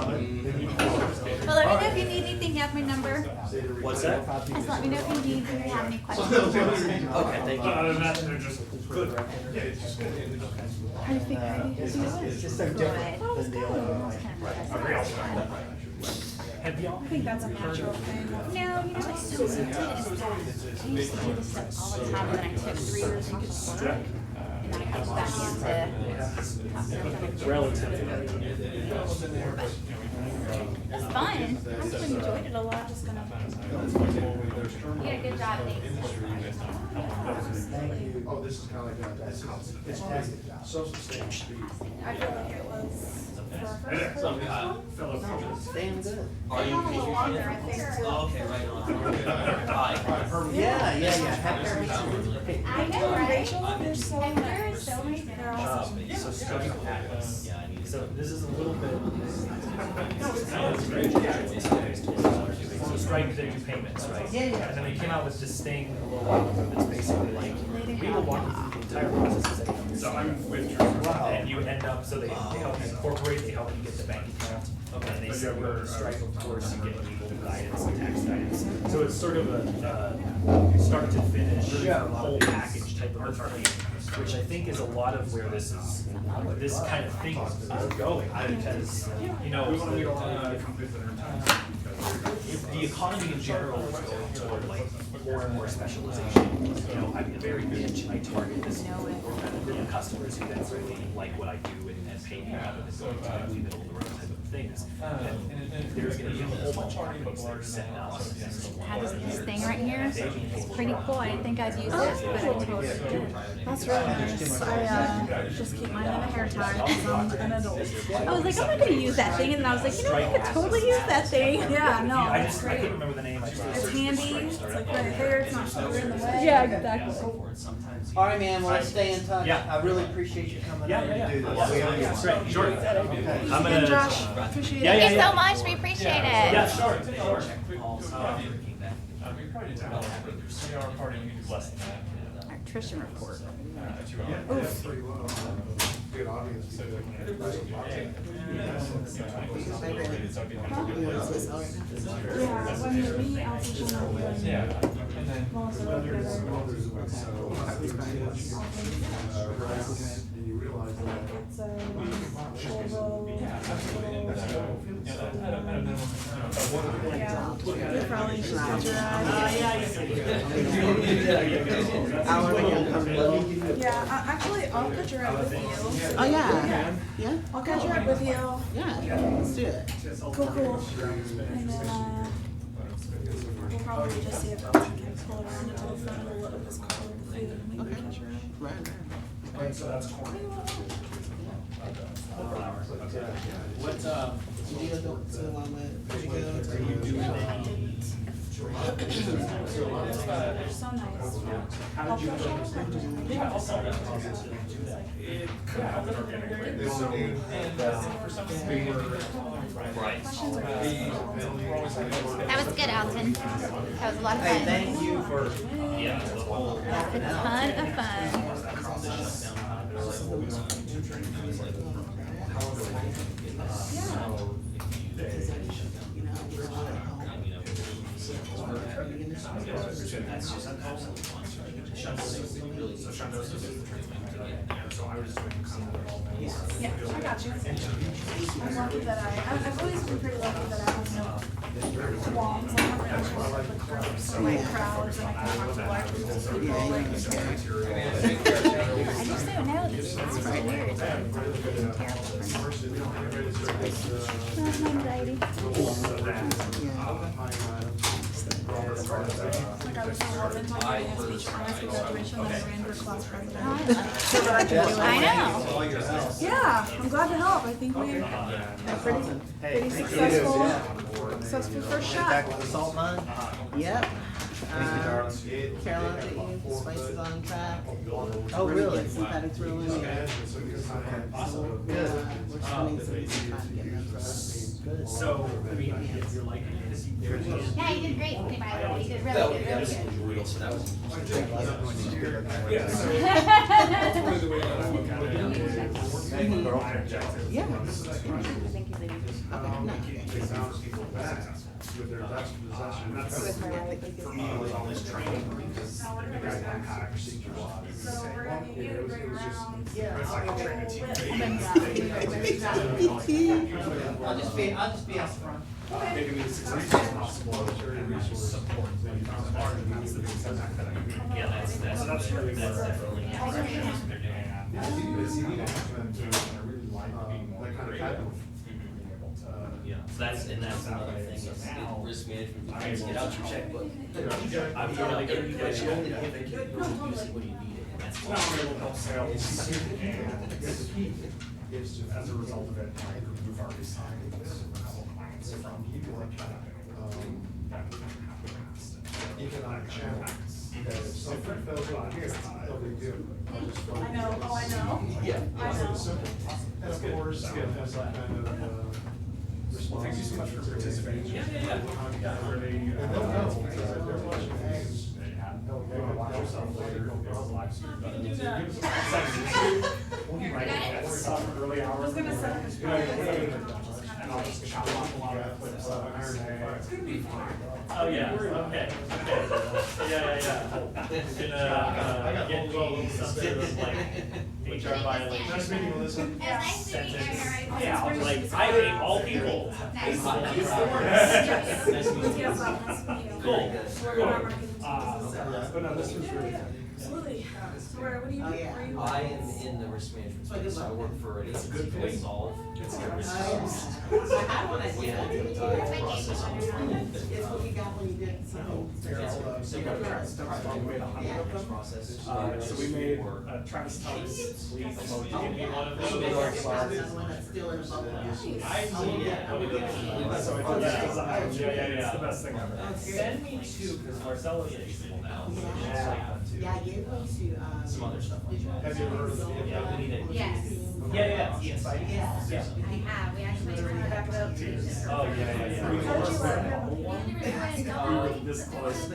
Speaker 6: Well, let me know if you need anything. You have my number.
Speaker 9: What's that?
Speaker 6: Just let me know if you need, if you have any questions.
Speaker 9: Okay, thank you.
Speaker 6: How do you think?
Speaker 1: It's just so different than the other one.
Speaker 4: I think that's a natural thing.
Speaker 6: No, what's so weird is that I used to do this stuff all the time, and then I took 3 years off of work. And and then it comes back into.
Speaker 2: Relatively.
Speaker 6: It's fun. I actually enjoyed it a lot. Just gonna. You did a good job, thanks.
Speaker 5: Oh, this is kind of like that. It's self-sustaining speed.
Speaker 4: I feel like it was for our first one.
Speaker 7: Damn good.
Speaker 4: Are you a little longer, I think, too.
Speaker 9: Okay, right on.
Speaker 1: Yeah.
Speaker 6: I know,
Speaker 4: And
Speaker 6: right?
Speaker 4: Rachel, they're so
Speaker 6: And there are
Speaker 4: nice.
Speaker 6: so many
Speaker 4: They're
Speaker 6: different.
Speaker 4: awesome.
Speaker 2: So strike packets.
Speaker 9: Yeah, I need to.
Speaker 2: So this is a little bit. So strike, they do payments, right?
Speaker 7: Yeah.
Speaker 2: And then they came out with this thing a little while ago that's basically like, we will walk you through the entire process of setting up. So I'm with Trusource. And you end up, so they help you incorporate, they help you get the bank account. And they set you up with Stripe, of course, you get legal guidance and tax guidance. So it's sort of a start to finish, whole package type of authority, which I think is a lot of where this kind of thing is going, because, you know, the economy in general is going toward like more and more specialization. You know, I'm very niche and I target this customers who then really like what I do and pay me rather than going to really middle of the road type of things. And there's gonna be a whole bunch of companies that are setting up.
Speaker 6: Have this thing right here. It's pretty cool. I didn't think I'd use this, but I totally did.
Speaker 4: That's really nice. I just keep mine in a hair tie because I'm an adult.
Speaker 6: I was like, I'm not gonna use that thing, and then I was like, you know, I could totally use that thing.
Speaker 4: Yeah, no,
Speaker 2: I
Speaker 4: it's
Speaker 2: couldn't
Speaker 4: great.
Speaker 2: remember the name.
Speaker 4: It's handy. It's like right there. It's not super in the way.
Speaker 6: Yeah, exactly.
Speaker 13: All right, man, well, let's stay in touch.
Speaker 2: Yeah.
Speaker 13: I really appreciate you coming
Speaker 2: Yeah,
Speaker 13: in
Speaker 2: yeah,
Speaker 13: to do
Speaker 2: yeah.
Speaker 13: this.
Speaker 2: Yeah, yeah, yeah. Great, sure.
Speaker 13: Okay.
Speaker 2: I'm
Speaker 4: And
Speaker 2: gonna.
Speaker 4: Josh, appreciate
Speaker 2: Yeah,
Speaker 4: it.
Speaker 2: yeah,
Speaker 6: Thank you
Speaker 2: yeah.
Speaker 6: so much. We appreciate it.
Speaker 2: Yeah, sure. Less than that.
Speaker 6: Our attrition report.
Speaker 5: Good audience.
Speaker 4: Yeah, when you meet Alton Martin.
Speaker 5: And you realize that.
Speaker 4: It's Volvo. Yeah, you probably should get your Yeah, actually, I'll catch your ride with you.
Speaker 7: Oh, yeah. Yeah?
Speaker 4: I'll catch your ride with you.
Speaker 7: Yeah, let's do it.
Speaker 4: Cool. And then, we'll probably just see if Alton can pull around into the front of the load of his car with food and we can catch your ride.
Speaker 7: Right.
Speaker 2: So that's corn.
Speaker 13: What,
Speaker 7: Did you go to the one with, did you go to?
Speaker 2: Are you doing any?
Speaker 4: They're so nice.
Speaker 2: How did you? Yeah, I'll sell that. It could have been organic. For some reason we were. Right.
Speaker 6: That was good, Alton. That was a lot of
Speaker 13: hey,
Speaker 6: fun.
Speaker 13: thank you for.
Speaker 2: Yeah.
Speaker 6: A ton of fun.
Speaker 4: Yeah, I got you. I'm lucky that I've always been pretty lucky that I have no qualms. I have really issues with groups or like crowds, and I can talk to black people, people, like,
Speaker 6: I just don't know. This is so weird. It's been terrible for me. That's my anxiety.
Speaker 4: like I was so well into giving a speech for my school graduation that I ran for class president.
Speaker 6: I know.
Speaker 4: Yeah, I'm glad to help. I think we had a pretty successful first shot.
Speaker 13: Back with the salt mine?
Speaker 7: Yep.
Speaker 5: Carolina,
Speaker 7: Carolina spices on track.
Speaker 13: Oh, really?
Speaker 7: Synthetics rolling.
Speaker 13: Awesome.
Speaker 7: We're spending some time getting those. Good.
Speaker 2: So, I mean, if you're liking this, there's.
Speaker 6: Yeah, you did great. By the way, you did really good. Really good.
Speaker 9: So that was.
Speaker 2: Yeah, so.
Speaker 7: Yeah.
Speaker 6: I think he's leaving.
Speaker 5: with their best possession.
Speaker 2: For me, it was all this training, because
Speaker 4: So we're
Speaker 2: the
Speaker 4: gonna
Speaker 2: guys
Speaker 4: start.
Speaker 2: don't have procedure laws.
Speaker 4: So we're gonna give you a great round.
Speaker 2: It's like a training team.
Speaker 13: I'll just be out front.
Speaker 2: Making me as successful as possible, support. Yeah, that's really, that's definitely.
Speaker 3: It's easy to have them do, and I really like being more
Speaker 5: that kind of
Speaker 3: creative.
Speaker 5: capital.
Speaker 3: Being able to.
Speaker 9: Yeah, so that's another thing, is risk management, you can get out your checkbook.
Speaker 2: I'm
Speaker 9: You know,
Speaker 2: really good.
Speaker 9: but you only give it, you only use it when you need it, and that's
Speaker 3: Well,
Speaker 9: why.
Speaker 3: I'm able to help sales, and it's as a result of it, like, we've already signed a couple clients from people that never happened in the past.
Speaker 5: Economic challenge, that if something fails over here, no big deal.
Speaker 4: I know, oh, I know.
Speaker 9: Yeah.
Speaker 4: I know.
Speaker 5: Simple. And of course, it has some kind of,
Speaker 3: Well, thank you so much for participating.
Speaker 2: Yeah.
Speaker 3: Really,
Speaker 5: And they'll know, because if they're watching games,
Speaker 3: they had, they'll watch yourself later, if it's a live stream. But
Speaker 4: We can do that.
Speaker 3: give us a second. Like, that's some early hours.
Speaker 4: I was gonna set up a
Speaker 3: Yeah,
Speaker 4: screen.
Speaker 3: and I'll just chop off a lot of clips of it. It's gonna be fine.
Speaker 2: Oh, yeah, okay. Yeah. Get me some sort of like HR violation.
Speaker 5: nice meeting you, Melissa.
Speaker 6: Nice to meet you.
Speaker 2: Sentence. Yeah, I was like, I hate all people.
Speaker 6: Nice.
Speaker 9: Nice to meet you.
Speaker 4: Yes, nice to meet you.
Speaker 2: Cool.
Speaker 4: We're going on marketing services.
Speaker 3: But no, this was really fun.
Speaker 4: Absolutely. So what do you do? Where you
Speaker 9: I am in the risk management space, so I work for an agency to solve risk issues. We have the entire process on the front end.
Speaker 13: It's what you got when you did something.
Speaker 9: Similar process.
Speaker 3: So we made Travis Thomas lead the motion.
Speaker 2: Give me one of those.
Speaker 13: Another one that's still in the bubble.
Speaker 3: So I told that design, it's the best thing ever.
Speaker 2: Send me two, because Marcella's able now. So she's like one too.
Speaker 13: Yeah, I gave one to,
Speaker 9: Some other stuff like that.
Speaker 5: Have you ever heard of it?
Speaker 2: Yeah, we need it.
Speaker 6: Yes.
Speaker 2: Yeah, yes.
Speaker 6: Yes.
Speaker 2: Yeah.
Speaker 6: I have, we actually turned it back up too.
Speaker 2: Oh, yeah.
Speaker 4: How'd you
Speaker 3: We were this close.
Speaker 5: No,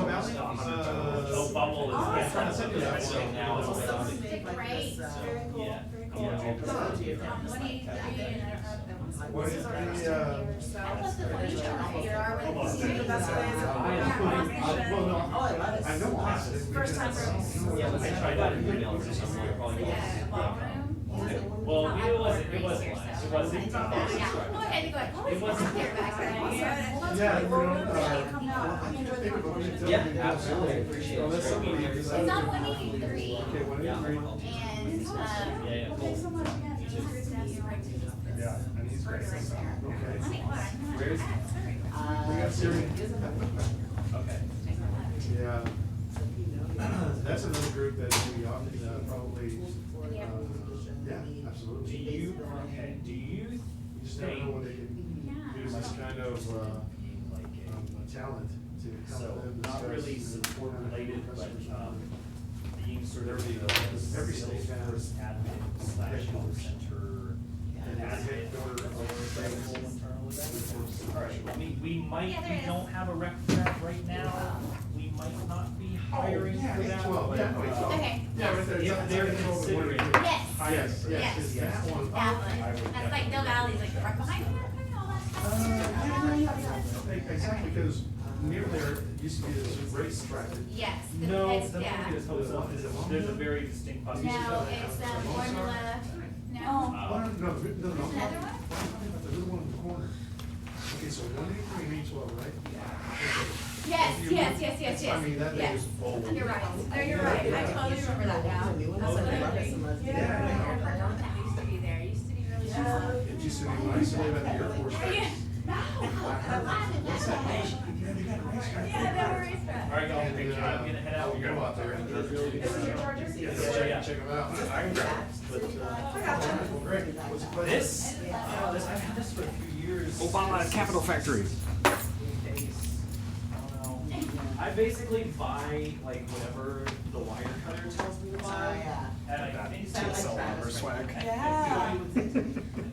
Speaker 5: Valley?
Speaker 2: Oh, Bubble is.
Speaker 5: trying to send you that
Speaker 2: So
Speaker 5: one.
Speaker 2: now it's
Speaker 13: Something
Speaker 2: like.
Speaker 13: big like this,
Speaker 4: Very cool,
Speaker 2: Yeah.
Speaker 4: very cool.
Speaker 2: Yeah.
Speaker 13: Told you.
Speaker 6: What do you do?
Speaker 5: What is
Speaker 4: This is our
Speaker 5: the,
Speaker 4: first time here, so.
Speaker 6: I love the one you showed here already.
Speaker 4: These are the best ways of.
Speaker 5: well, no,
Speaker 13: Oh, I love it.
Speaker 5: I know that.
Speaker 4: First time for.
Speaker 9: Yeah, let's try that in email or something, probably.
Speaker 6: Yeah, ballroom.
Speaker 2: Well, it wasn't live. It wasn't.
Speaker 6: Yeah, well, I had to go like, oh,
Speaker 2: It wasn't-
Speaker 6: here back then.
Speaker 5: Yeah, you know,
Speaker 4: Come out, I enjoy the conversation.
Speaker 9: Yeah, absolutely, I appreciate
Speaker 5: Well, that's something
Speaker 9: it.
Speaker 6: It's on 183,
Speaker 5: Okay, when you agree.
Speaker 6: and,
Speaker 2: Yeah.
Speaker 4: Well, thanks so much, yeah, it's just great to meet you.
Speaker 3: Yeah, and he's great.
Speaker 5: Okay.
Speaker 3: Where is he?
Speaker 5: We got Siri.
Speaker 2: Okay.
Speaker 5: Yeah. That's another group that we ought to probably, yeah, absolutely.
Speaker 2: Do you
Speaker 5: You just never know what they can use this kind of, talent to help
Speaker 2: So,
Speaker 5: them
Speaker 2: not
Speaker 5: discuss
Speaker 2: really
Speaker 5: and
Speaker 2: support related, but, being sort of
Speaker 5: Every state has-
Speaker 2: admin slash help center.
Speaker 5: And
Speaker 2: admin
Speaker 5: headquarter
Speaker 2: for
Speaker 5: of
Speaker 2: critical internal events. Alright, I mean, we
Speaker 6: Yeah, there
Speaker 2: we
Speaker 6: is.
Speaker 2: don't have a rec for that right now, we might not be hiring
Speaker 5: yeah,
Speaker 2: for that,
Speaker 5: 12,
Speaker 2: but,
Speaker 5: yeah, wait, 12.
Speaker 6: Okay.
Speaker 5: Yeah, right there.
Speaker 2: if they're considering.
Speaker 6: Yes.
Speaker 5: Yes,
Speaker 6: Yes.
Speaker 5: is that one?
Speaker 6: That one. That's like Del Valley's like right behind me, all that stuff.
Speaker 5: Exactly, because near there used to be this race track.
Speaker 6: Yes. the-
Speaker 2: No,
Speaker 6: it's-
Speaker 2: that's
Speaker 6: yeah.
Speaker 2: not it, there's a very distinct possibility.
Speaker 6: No, it's formula, no.
Speaker 5: Oh, no, no,
Speaker 6: There's another one?
Speaker 5: The little one in the corner. Okay, so 183 and 12, right?
Speaker 6: Yes.
Speaker 5: I mean, that
Speaker 6: Yes.
Speaker 5: is old.
Speaker 6: You're right. No, you're right. I totally remember that now. Absolutely. That used to be there. It used to be really
Speaker 4: Yeah.
Speaker 6: cool.
Speaker 5: It used to be, when I used to live at the Air Force
Speaker 6: Yeah.
Speaker 5: Base.
Speaker 6: What's that nation? Yeah, never raised that.
Speaker 2: Alright, y'all, I'm gonna head out.
Speaker 5: You go out there and there's really good
Speaker 4: This is your
Speaker 5: stuff.
Speaker 4: charger?
Speaker 5: Yeah, check them out.
Speaker 2: I'm great.
Speaker 5: But, well, great. What's the pleasure?
Speaker 2: This, I've had this for a few years.
Speaker 3: Obama Capital Factory.
Speaker 2: In case, I don't know. I basically buy like whatever the wire cutter tells me to buy. And I think it's
Speaker 3: Sell rubber swag.
Speaker 4: Yeah.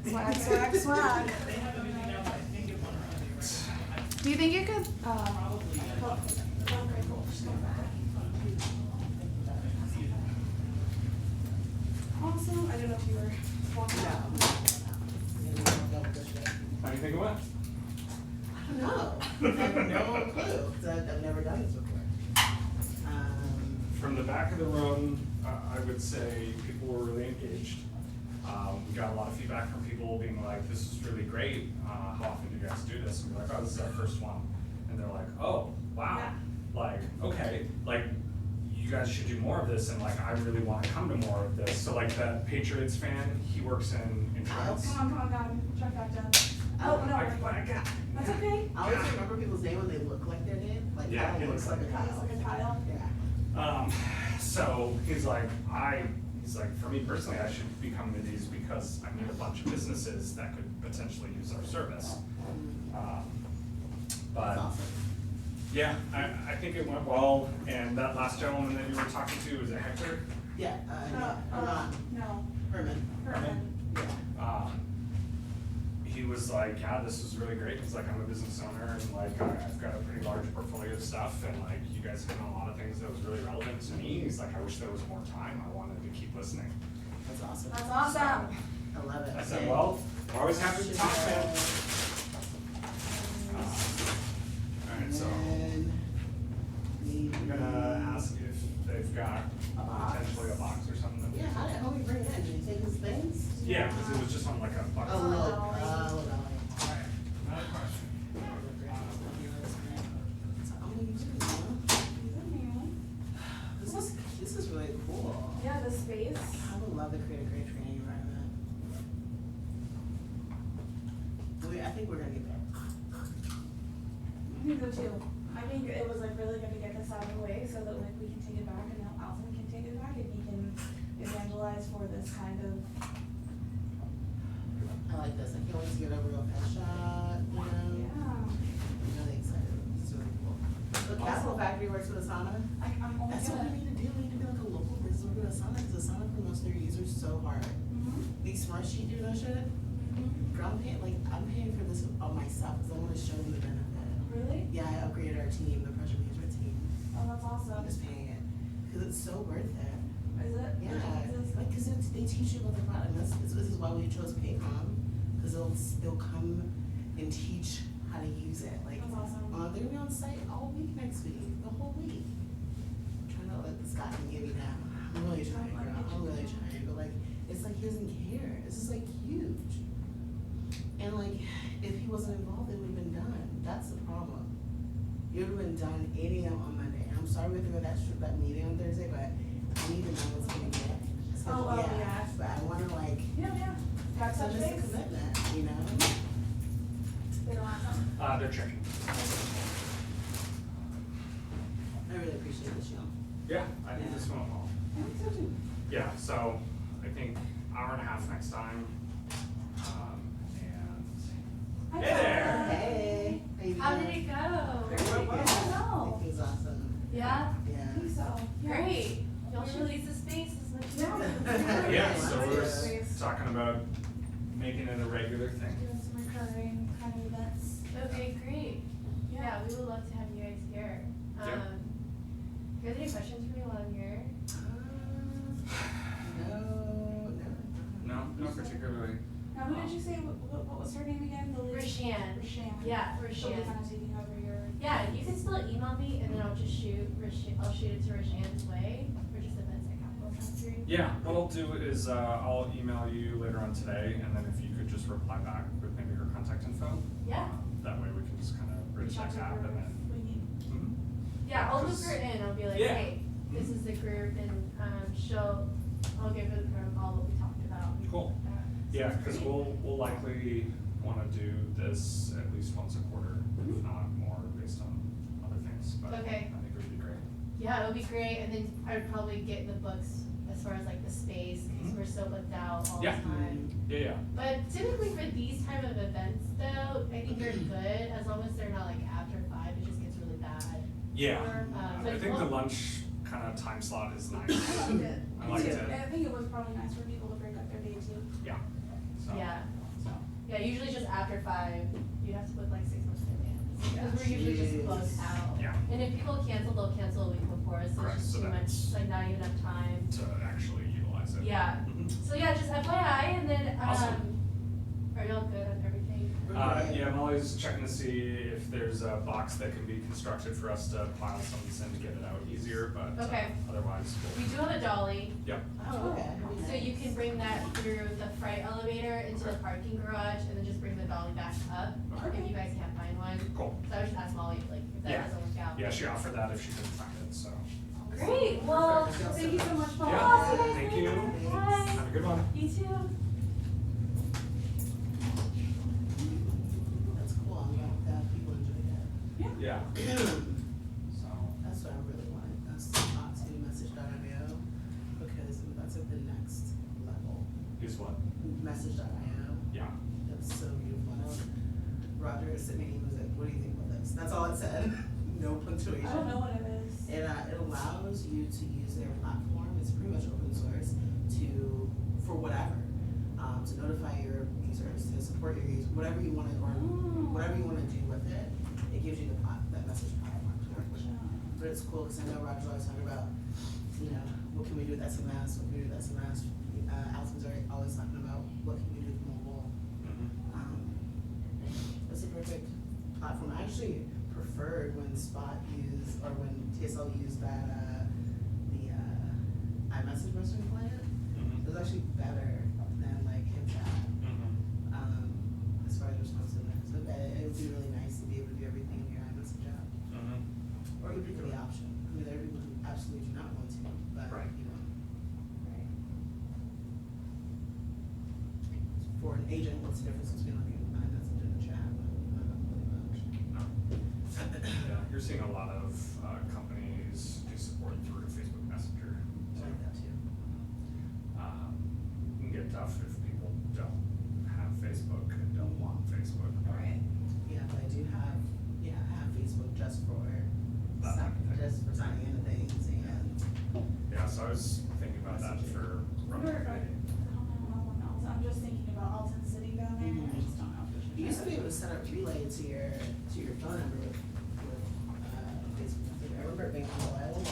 Speaker 4: Swag, swag, swag.
Speaker 2: They have everything now, but I think it went around.
Speaker 4: Do you think you could, awesome, I don't know if you were walking out.
Speaker 3: How do you think it went?
Speaker 13: I don't know. I have no clue, 'cause I've never done this before.
Speaker 3: From the back of the room, I would say people were really engaged. We got a lot of feedback from people being like, this is really great, how often do you guys do this? And we're like, oh, this is our first one. And they're like, oh, wow, like, okay, like, you guys should do more of this, and like, I really wanna come to more of this. So like that Patriots fan, he works in insurance.
Speaker 4: Come on, God, check that down. Oh, no, that's okay.
Speaker 13: I always remember people's name when they look like their name, like
Speaker 3: Yeah,
Speaker 13: Kyle
Speaker 3: he
Speaker 13: looks
Speaker 3: looks
Speaker 13: like a
Speaker 3: like
Speaker 13: Kyle.
Speaker 4: Like a tile.
Speaker 13: Yeah.
Speaker 3: So he's like, for me personally, I should be coming to these because I meet a bunch of businesses that could potentially use our service. But
Speaker 13: That's awesome.
Speaker 3: yeah, I think it went well, and that last gentleman that you were talking to, was it Hector?
Speaker 13: Yeah,
Speaker 4: No,
Speaker 13: Herman.
Speaker 4: Herman.
Speaker 13: Yeah.
Speaker 3: He was like, yeah, this was really great. He's like, I'm a business owner, and like, I've got a pretty large portfolio of stuff, and like, you guys hit on a lot of things that was really relevant to me. He's like, I wish there was more time. I wanted to keep listening.
Speaker 13: That's awesome.
Speaker 4: That's awesome.
Speaker 13: I love it.
Speaker 3: I said, well, we're always happy to talk, man. Alright, so I'm gonna ask if they've got potentially a box or something.
Speaker 13: Yeah, how did homie bring it in? Did he take his things?
Speaker 3: Yeah, because it was just on like a box.
Speaker 13: Oh, look. This is really cool.
Speaker 4: Yeah, the space.
Speaker 13: I would love to create a great training environment. I think we're gonna get there.
Speaker 4: I think so too. I think it was like really good to get this out of the way so that like we can take it back and now Alton can take it back and he can evangelize for this kind of.
Speaker 13: I like this. I can't wait to get a real pet shot, you know?
Speaker 4: Yeah.
Speaker 13: I'm really excited. This is really cool. The Castle Factory works with Asana.
Speaker 4: I'm only
Speaker 13: That's what
Speaker 4: gonna.
Speaker 13: we need to do. We need to be like a local business with Asana because Asana promotes their users so hard. These smart sheet do no shit. Girl, I'm paying for this on myself because I want to show them the benefit.
Speaker 4: Really?
Speaker 13: Yeah, I upgraded our team, the pressure management team.
Speaker 4: Oh, that's awesome.
Speaker 13: I'm just paying it because it's so worth it.
Speaker 4: Is it?
Speaker 13: Yeah,
Speaker 4: Is it?
Speaker 13: like because they teach you about the product. This is why we chose Paycom because they'll come and teach how to use it. Like
Speaker 4: That's awesome.
Speaker 13: they're gonna be on site all week next week, the whole week. I'm trying to let this guy get me down. I'm really trying, girl. I'm really trying, but like it's like he doesn't care. This is like huge. And like, if he wasn't involved, it would have been done. That's the problem. It would have been done 8 a.m. on Monday. And I'm sorry we have to go to that meeting on Thursday, but I need to know what's going to get.
Speaker 4: Oh, well, yeah.
Speaker 13: But I want to like,
Speaker 4: Yeah. Got
Speaker 13: so
Speaker 4: touch
Speaker 13: just a
Speaker 4: base?
Speaker 13: commitment, you know?
Speaker 4: They don't want some?
Speaker 3: They're checking.
Speaker 13: I really appreciate the show.
Speaker 3: Yeah, I think this went well.
Speaker 4: I think so too.
Speaker 3: Yeah, so I think hour and a half next time.
Speaker 4: Hi,
Speaker 3: Hey there.
Speaker 4: Tyler.
Speaker 13: Hey.
Speaker 6: How did it go?
Speaker 3: Very well.
Speaker 4: I don't know.
Speaker 13: It was awesome.
Speaker 6: Yeah?
Speaker 4: I
Speaker 13: Yeah.
Speaker 4: think so. Yeah.
Speaker 6: Great. Y'all should use the space as much as
Speaker 4: Yeah.
Speaker 3: Yeah, so we're
Speaker 4: Space.
Speaker 3: talking about making it a regular thing.
Speaker 4: Doing some recurring kind of events.
Speaker 6: Okay, great. Yeah, we would love to have you guys here.
Speaker 3: Yeah.
Speaker 6: You guys have any questions for me while I'm here?
Speaker 3: No particularly.
Speaker 4: Now, who did you say, what was her name again? The lady?
Speaker 6: Rashan.
Speaker 4: Rashan.
Speaker 6: Yeah,
Speaker 4: She'll be
Speaker 6: Rashan.
Speaker 4: kind of taking over your.
Speaker 6: Yeah, you can still email me and then I'll just I'll shoot it to Rashan's way for just events at Capital Factory.
Speaker 3: Yeah, what I'll do is I'll email you later on today, and then if you could just reply back with maybe her contact info.
Speaker 6: Yeah.
Speaker 3: That way we can just kind of bridge that gap and then.
Speaker 4: We need.
Speaker 3: Mhm.
Speaker 6: Yeah, I'll loop her in. I'll be like,
Speaker 3: Yeah.
Speaker 6: hey, this is the group, and I'll give her the protocol what we talked about. and
Speaker 3: Cool.
Speaker 6: that.
Speaker 3: Yeah, because we'll likely want to do this at least once a quarter, if not more, based on other things. But
Speaker 6: Okay.
Speaker 3: I think it would be great.
Speaker 6: Yeah, it would be great, and then I would probably get in the books as far as like the space, because we're so booked out all
Speaker 3: Yeah.
Speaker 6: the time.
Speaker 3: Yeah.
Speaker 6: But typically for these type of events, though, I think they're good as long as they're not like after 5. It just gets really bad.
Speaker 3: Yeah.
Speaker 6: Or,
Speaker 3: I think the lunch kind of time slot is nice.
Speaker 4: I liked it.
Speaker 3: I liked
Speaker 4: Me too.
Speaker 3: it.
Speaker 4: And I think it was probably nice for people to break up their day too.
Speaker 3: Yeah. So.
Speaker 6: Yeah.
Speaker 3: So.
Speaker 6: Yeah, usually just after 5, you have to book like 6 months in advance. Because we're usually just
Speaker 13: Jeez.
Speaker 6: booked out.
Speaker 3: Yeah.
Speaker 6: And if people cancel, they'll cancel a week before, so
Speaker 3: Correct,
Speaker 6: it's just
Speaker 3: so
Speaker 6: too much,
Speaker 3: that's-
Speaker 6: like not even enough time.
Speaker 3: To actually utilize it.
Speaker 6: Yeah.
Speaker 3: Mhm.
Speaker 6: So yeah, just FYI, and then,
Speaker 3: Awesome.
Speaker 6: are y'all good on everything?
Speaker 3: Yeah, I'm always checking to see if there's a box that can be constructed for us to pile some of this in to get it out easier, but
Speaker 6: Okay.
Speaker 3: Otherwise,
Speaker 6: We do have a dolly,
Speaker 3: Yep.
Speaker 13: Oh, okay.
Speaker 6: so you can bring that through the freight elevator into the parking garage, and then just bring the dolly back up, if you guys can't find one.
Speaker 3: Cool.
Speaker 6: So I was just asking Molly, like, if
Speaker 3: Yeah.
Speaker 6: that doesn't work out.
Speaker 3: Yeah, she offered that if she couldn't find it, so.
Speaker 6: Great.
Speaker 4: Great, well, thank you so much, Paul.
Speaker 3: Yeah, thank you.
Speaker 4: Bye.
Speaker 3: Have a good one.
Speaker 4: You too.
Speaker 13: That's cool, I'm glad that people enjoy that.
Speaker 3: Yeah. So.
Speaker 13: That's what I really wanted, us to talk to message.io, because that's like the next level.
Speaker 3: Is what?
Speaker 13: Message.io,
Speaker 3: Yeah.
Speaker 13: that's so beautiful. I know Roger sent me an email, was like, what do you think about this? That's all it said, no punctuation.
Speaker 4: I don't know what it is.
Speaker 13: It allows you to use their platform, it's pretty much open source, for whatever. To notify your users, to support your users, whatever you want to, or whatever you want to do with it, it gives you that message platform to work with. But it's cool, because I know Roger's always talking about, what can we do with SMS, what can we do with SMS? Alton's always talking about what can we do with mobile. It's a perfect platform. I actually preferred when when TSL used that, the iMessage messaging client. It was actually better than like HipChat. As far as responsiveness. It would be really nice to be able to do everything in your iMessage app. Or you pick the option. I mean, there are people who absolutely do not want to, but
Speaker 3: Right.
Speaker 13: For an agent, what's the difference between like an iMessage and a chat? Not really much.
Speaker 3: No. Yeah, you're seeing a lot of companies do support through Facebook Messenger.
Speaker 13: I like that too.
Speaker 3: It can get tough if people don't have Facebook and don't want Facebook.
Speaker 4: Right.
Speaker 13: Yeah, but I do have, I have Facebook just for signing into things and.
Speaker 3: Yeah, so I was thinking about that for
Speaker 4: Wonder, I don't know else. I'm just thinking about Alton City down there. I just don't know if we should.
Speaker 13: You used to be able to set up relay to your phone number with Facebook Messenger. I remember it being a while ago.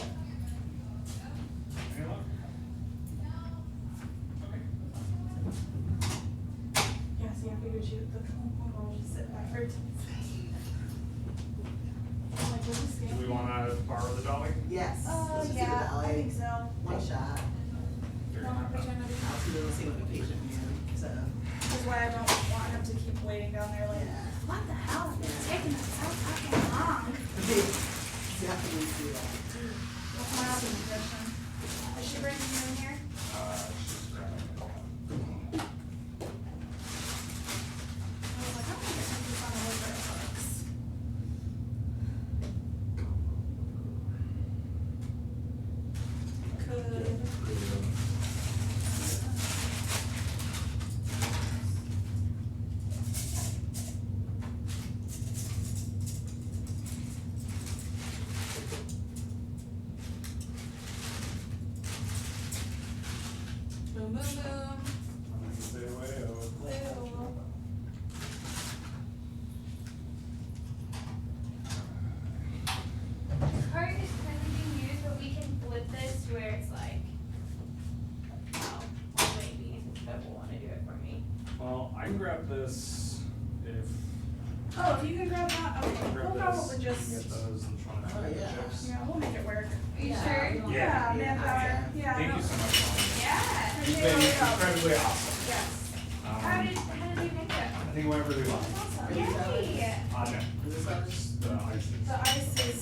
Speaker 3: Any luck?
Speaker 4: Yeah, see, I figured the phone will just sit back for 10 seconds. I'm like, was this
Speaker 3: Do we wanna borrow the dolly?
Speaker 13: Yes. Let's just do
Speaker 4: yeah,
Speaker 13: the
Speaker 4: I
Speaker 13: LA.
Speaker 4: think so.
Speaker 13: One shot.
Speaker 3: There you
Speaker 4: Don't
Speaker 3: go.
Speaker 4: pretend to be.
Speaker 13: I'll see the same notification, so.
Speaker 4: This is why I don't want him to keep waiting down there like,
Speaker 13: Yeah.
Speaker 4: what the hell? It's taking us so fucking long.
Speaker 13: Definitely do that.
Speaker 4: What's my option, Christian? Is she bringing you in here?
Speaker 3: She's grabbing it.
Speaker 4: I was like, I'm gonna get this on the liver books. Boom, boom, boom.
Speaker 3: Stay away,
Speaker 4: Blue.
Speaker 14: Card is currently being used, but we can flip this to where it's like, oh, well, maybe, but will wanna do it for me.
Speaker 3: Well, I can grab this if.
Speaker 4: Oh, if you can grab that,
Speaker 3: I
Speaker 4: okay,
Speaker 3: can grab
Speaker 4: we'll
Speaker 3: this,
Speaker 4: probably
Speaker 3: you
Speaker 4: just,
Speaker 3: can get those and try to
Speaker 13: Oh,
Speaker 3: make
Speaker 13: yeah.
Speaker 3: chips.
Speaker 4: yeah, we'll make it work.
Speaker 14: Are you
Speaker 4: Yeah.
Speaker 14: sure?
Speaker 4: Yeah,
Speaker 3: Yeah.
Speaker 4: manpower, yeah.
Speaker 3: Thank you so much, Molly.
Speaker 14: Yeah.
Speaker 3: You've been incredibly awesome.
Speaker 4: Yes.
Speaker 14: How did you make it?
Speaker 3: I think it went really well.
Speaker 4: Awesome.
Speaker 14: Yay!
Speaker 3: No.
Speaker 13: Is this ours?
Speaker 3: The ice is.
Speaker 4: The ice is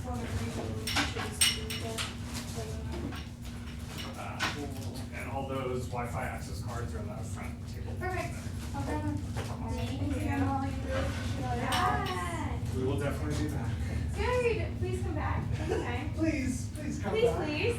Speaker 4: one of the reasons.
Speaker 3: And all those Wi-Fi access cards are on the front table.
Speaker 14: Perfect.
Speaker 4: Okay.
Speaker 14: Thank
Speaker 4: Thank you, Molly. Really appreciate it.
Speaker 14: Yeah.
Speaker 3: We will definitely be back.
Speaker 14: Good. Please come back anytime.
Speaker 3: Please come
Speaker 14: Please,
Speaker 3: back.
Speaker 14: please.